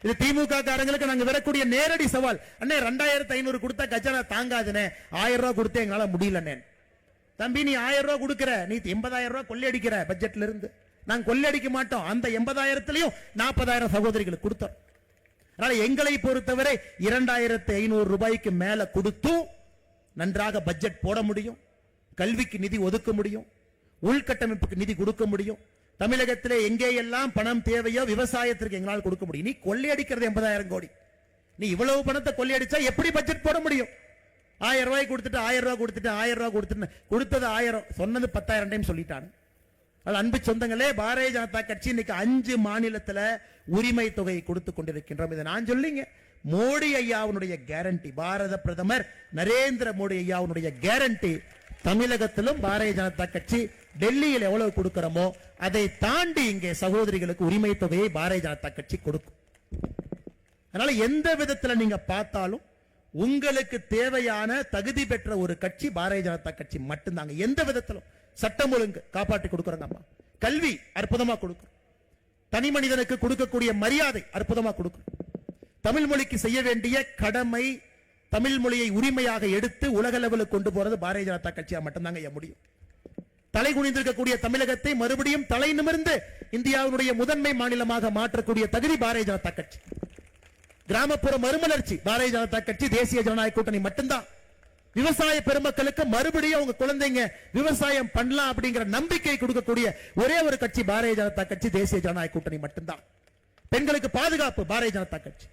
இது திமுக காரங்களுக்கு நாங்க வரக்கூடிய நேரடி சவால். அண்ணே 2500 கொடுத்தா கஜானா தாங்காதுனே, 1000 ரூபாய் கொடுத்தே எங்களால முடியலண்ணே. தம்பி நீ 1000 ரூபாய் கொடுக்கிற, நீ 80,000 ரூபாய் கொள்ளையடிக்கிற பட்ஜெட்ல இருந்து. நாங்க கொள்ளையடிக்க மாட்டோம். அந்த 80,000 40,000 சகோதரிகளுக்கு கொடுத்தோம். அதனால எங்களை பொறுத்தவரை 2500 ரூபாய்க்கு மேல கொடுத்தும் நன்றாக பட்ஜெட் போட முடியும், கல்விக்கு நிதி ஒதுக்க முடியும், உள்கட்டமைப்புக்கு நிதி கொடுக்க முடியும். தமிழகத்திலே எங்கே எல்லாம் பணம் தேவையோ விவசாயத்திற்கு எங்களால் கொடுக்க முடியும். நீ கொள்ளையடிக்கிறது 80,000 கோடி. நீ இவ்வளவு பணத்தை கொள்ளையடிச்சா எப்படி பட்ஜெட் போட முடியும்? 1000 ரூபாய் கொடுத்துட்டு 1000 ரூபாய் கொடுத்துட்டு 1000 ரூபாய் கொடுத்துட்டு கொடுத்தது 1000, சொன்னது 10,000 டைம் சொல்லிட்டாங்க. அன்பு சொந்தங்களே, பாரதிய ஜனதா கட்சி இன்னைக்கு 5 மாநிலத்தில் உரிமை தொகை கொடுத்து கொண்டிருக்கின்றோம். இதை நான் சொல்லிங்க, மோடி ஐயாவுடைய கேரண்டி, பாரத பிரதமர் நரேந்திர மோடி ஐயாவுடைய கேரண்டி. தமிழகத்திலும் பாரதிய ஜனதா கட்சி டெல்லியில் எவ்வளவு கொடுக்கிறோமோ அதை தாண்டி இங்கே சகோதரிகளுக்கு உரிமை தொகையை பாரதிய ஜனதா கட்சி கொடுக்கும். அதனால எந்த விதத்தில் நீங்க பார்த்தாலும் உங்களுக்கு தேவையான தகுதி பெற்ற ஒரு கட்சி பாரதிய ஜனதா கட்சி மட்டும்தாங்க. எந்த விதத்திலும் சட்டம் ஒழுங்கு காப்பாற்றி கொடுக்கிறோங்க அம்மா. கல்வி அற்புதமா கொடுக்கும். தனி மனிதனுக்கு கொடுக்கக்கூடிய மரியாதை அற்புதமா கொடுக்கும். தமிழ் மொழிக்கு செய்ய வேண்டிய கடமை, தமிழ் மொழியை உரிமையாக எடுத்து உலக லெவலுக்கு கொண்டு போறது பாரதிய ஜனதா கட்சியா மட்டும்தாங்க முடியும். தலை குனிந்திருக்கக்கூடிய தமிழகத்தை மறுபடியும் தலை நிமிர்ந்து இந்தியாவுடைய முதன்மை மாநிலமாக மாற்றக்கூடிய தகுதி பாரதிய ஜனதா கட்சி. கிராமப்புற மறுமலர்ச்சி பாரதிய ஜனதா கட்சி, தேசிய ஜனநாயக கூட்டணி மட்டும்தான். விவசாய பெருமக்களுக்கு மறுபடியும் உங்க குழந்தைங்க விவசாயம் பண்ணலாம் அப்படிங்கிற நம்பிக்கை கொடுக்கக்கூடிய ஒரே ஒரு கட்சி பாரதிய ஜனதா கட்சி, தேசிய ஜனநாயக கூட்டணி மட்டும்தான். பெண்களுக்கு பாதுகாப்பு பாரதிய ஜனதா கட்சி.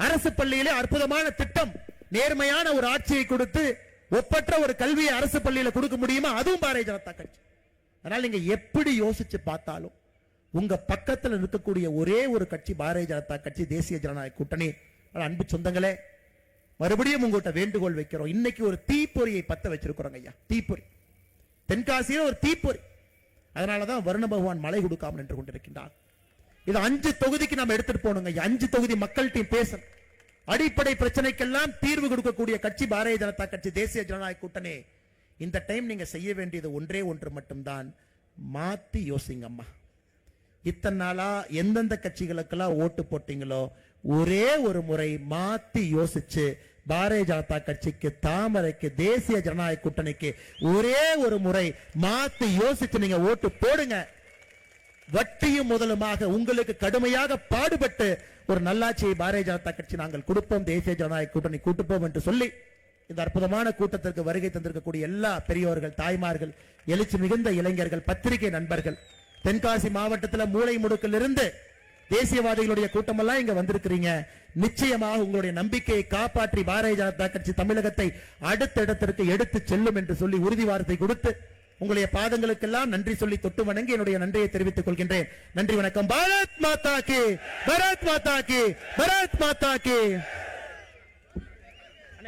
அரசு பள்ளியிலே அற்புதமான திட்டம், நேர்மையான ஒரு ஆட்சியை கொடுத்து ஒப்பற்ற ஒரு கல்வியை அரசு பள்ளியில கொடுக்க முடியுமா? அதுவும் பாரதிய ஜனதா கட்சி. அதனால நீங்க எப்படி யோசிச்சு பார்த்தாலும் உங்க பக்கத்தில் இருக்கக்கூடிய ஒரே ஒரு கட்சி பாரதிய ஜனதா கட்சி, தேசிய ஜனநாயக கூட்டணி. அன்பு சொந்தங்களே, மறுபடியும் உங்கள்கிட்ட வேண்டுகோள் வைக்கிறோம். இன்னைக்கு ஒரு தீப்பொறியை பத்த வச்சிருக்கிறோம் ஐயா, தீப்பொறி. தென்காசியில் ஒரு தீப்பொறி. அதனாலதான் வருண பகவான் மழை கொடுக்காமல் நின்று கொண்டிருக்கின்றார். இது 5 தொகுதிக்கு நம்ம எடுத்துட்டு போகணுங்க. 5 தொகுதி மக்கள்கிட்ட பேசணும். அடிப்படை பிரச்சனைக்கெல்லாம் தீர்வு கொடுக்கக்கூடிய கட்சி பாரதிய ஜனதா கட்சி, தேசிய ஜனநாயக கூட்டணி. இந்த டைம் நீங்க செய்ய வேண்டியது ஒன்றே ஒன்று மட்டும்தான், மாத்தி யோசிங்க அம்மா. இத்தனை நாளா எந்தெந்த கட்சிகளுக்கெல்லாம் ஓட்டு போட்டீங்களோ ஒரே ஒரு முறை மாத்தி யோசிச்சு பாரதிய ஜனதா கட்சிக்கு, தாமரைக்கு, தேசிய ஜனநாயக கூட்டணிக்கு ஒரே ஒரு முறை மாத்தி யோசிச்சு நீங்க ஓட்டு போடுங்க. வட்டியும் முதலுமாக உங்களுக்கு கடுமையாக பாடுபட்டு ஒரு நல்லாட்சியை பாரதிய ஜனதா கட்சி நாங்கள் கொடுப்போம், தேசிய ஜனநாயக கூட்டணி கூட்டுப்போம் என்று சொல்லி இந்த அற்புதமான கூட்டத்திற்கு வருகை தந்திருக்கக்கூடிய எல்லா பெரியோர்கள், தாய்மார்கள், எழுச்சி மிகுந்த இளைஞர்கள், பத்திரிகை நண்பர்கள், தென்காசி மாவட்டத்தில் மூளை முடுக்கில் இருந்து தேசியவாதிகளுடைய கூட்டம் எல்லாம் இங்க வந்திருக்கிறீங்க. நிச்சயமாக உங்களுடைய நம்பிக்கையை காப்பாற்றி பாரதிய ஜனதா கட்சி தமிழகத்தை அடுத்த இடத்திற்கு எடுத்து செல்லும் என்று சொல்லி உறுதி வார்த்தை கொடுத்து உங்களுடைய பாதங்களுக்கெல்லாம் நன்றி சொல்லி தொட்டு வணங்கி என்னுடைய நன்றியை தெரிவித்துக் கொள்கின்றேன். நன்றி, வணக்கம். பாரத் மாதா கி, பாரத் மாதா கி, பாரத் மாதா கி.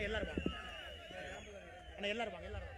எல்லாரும் வாங்க, எல்லாரும் வாங்க.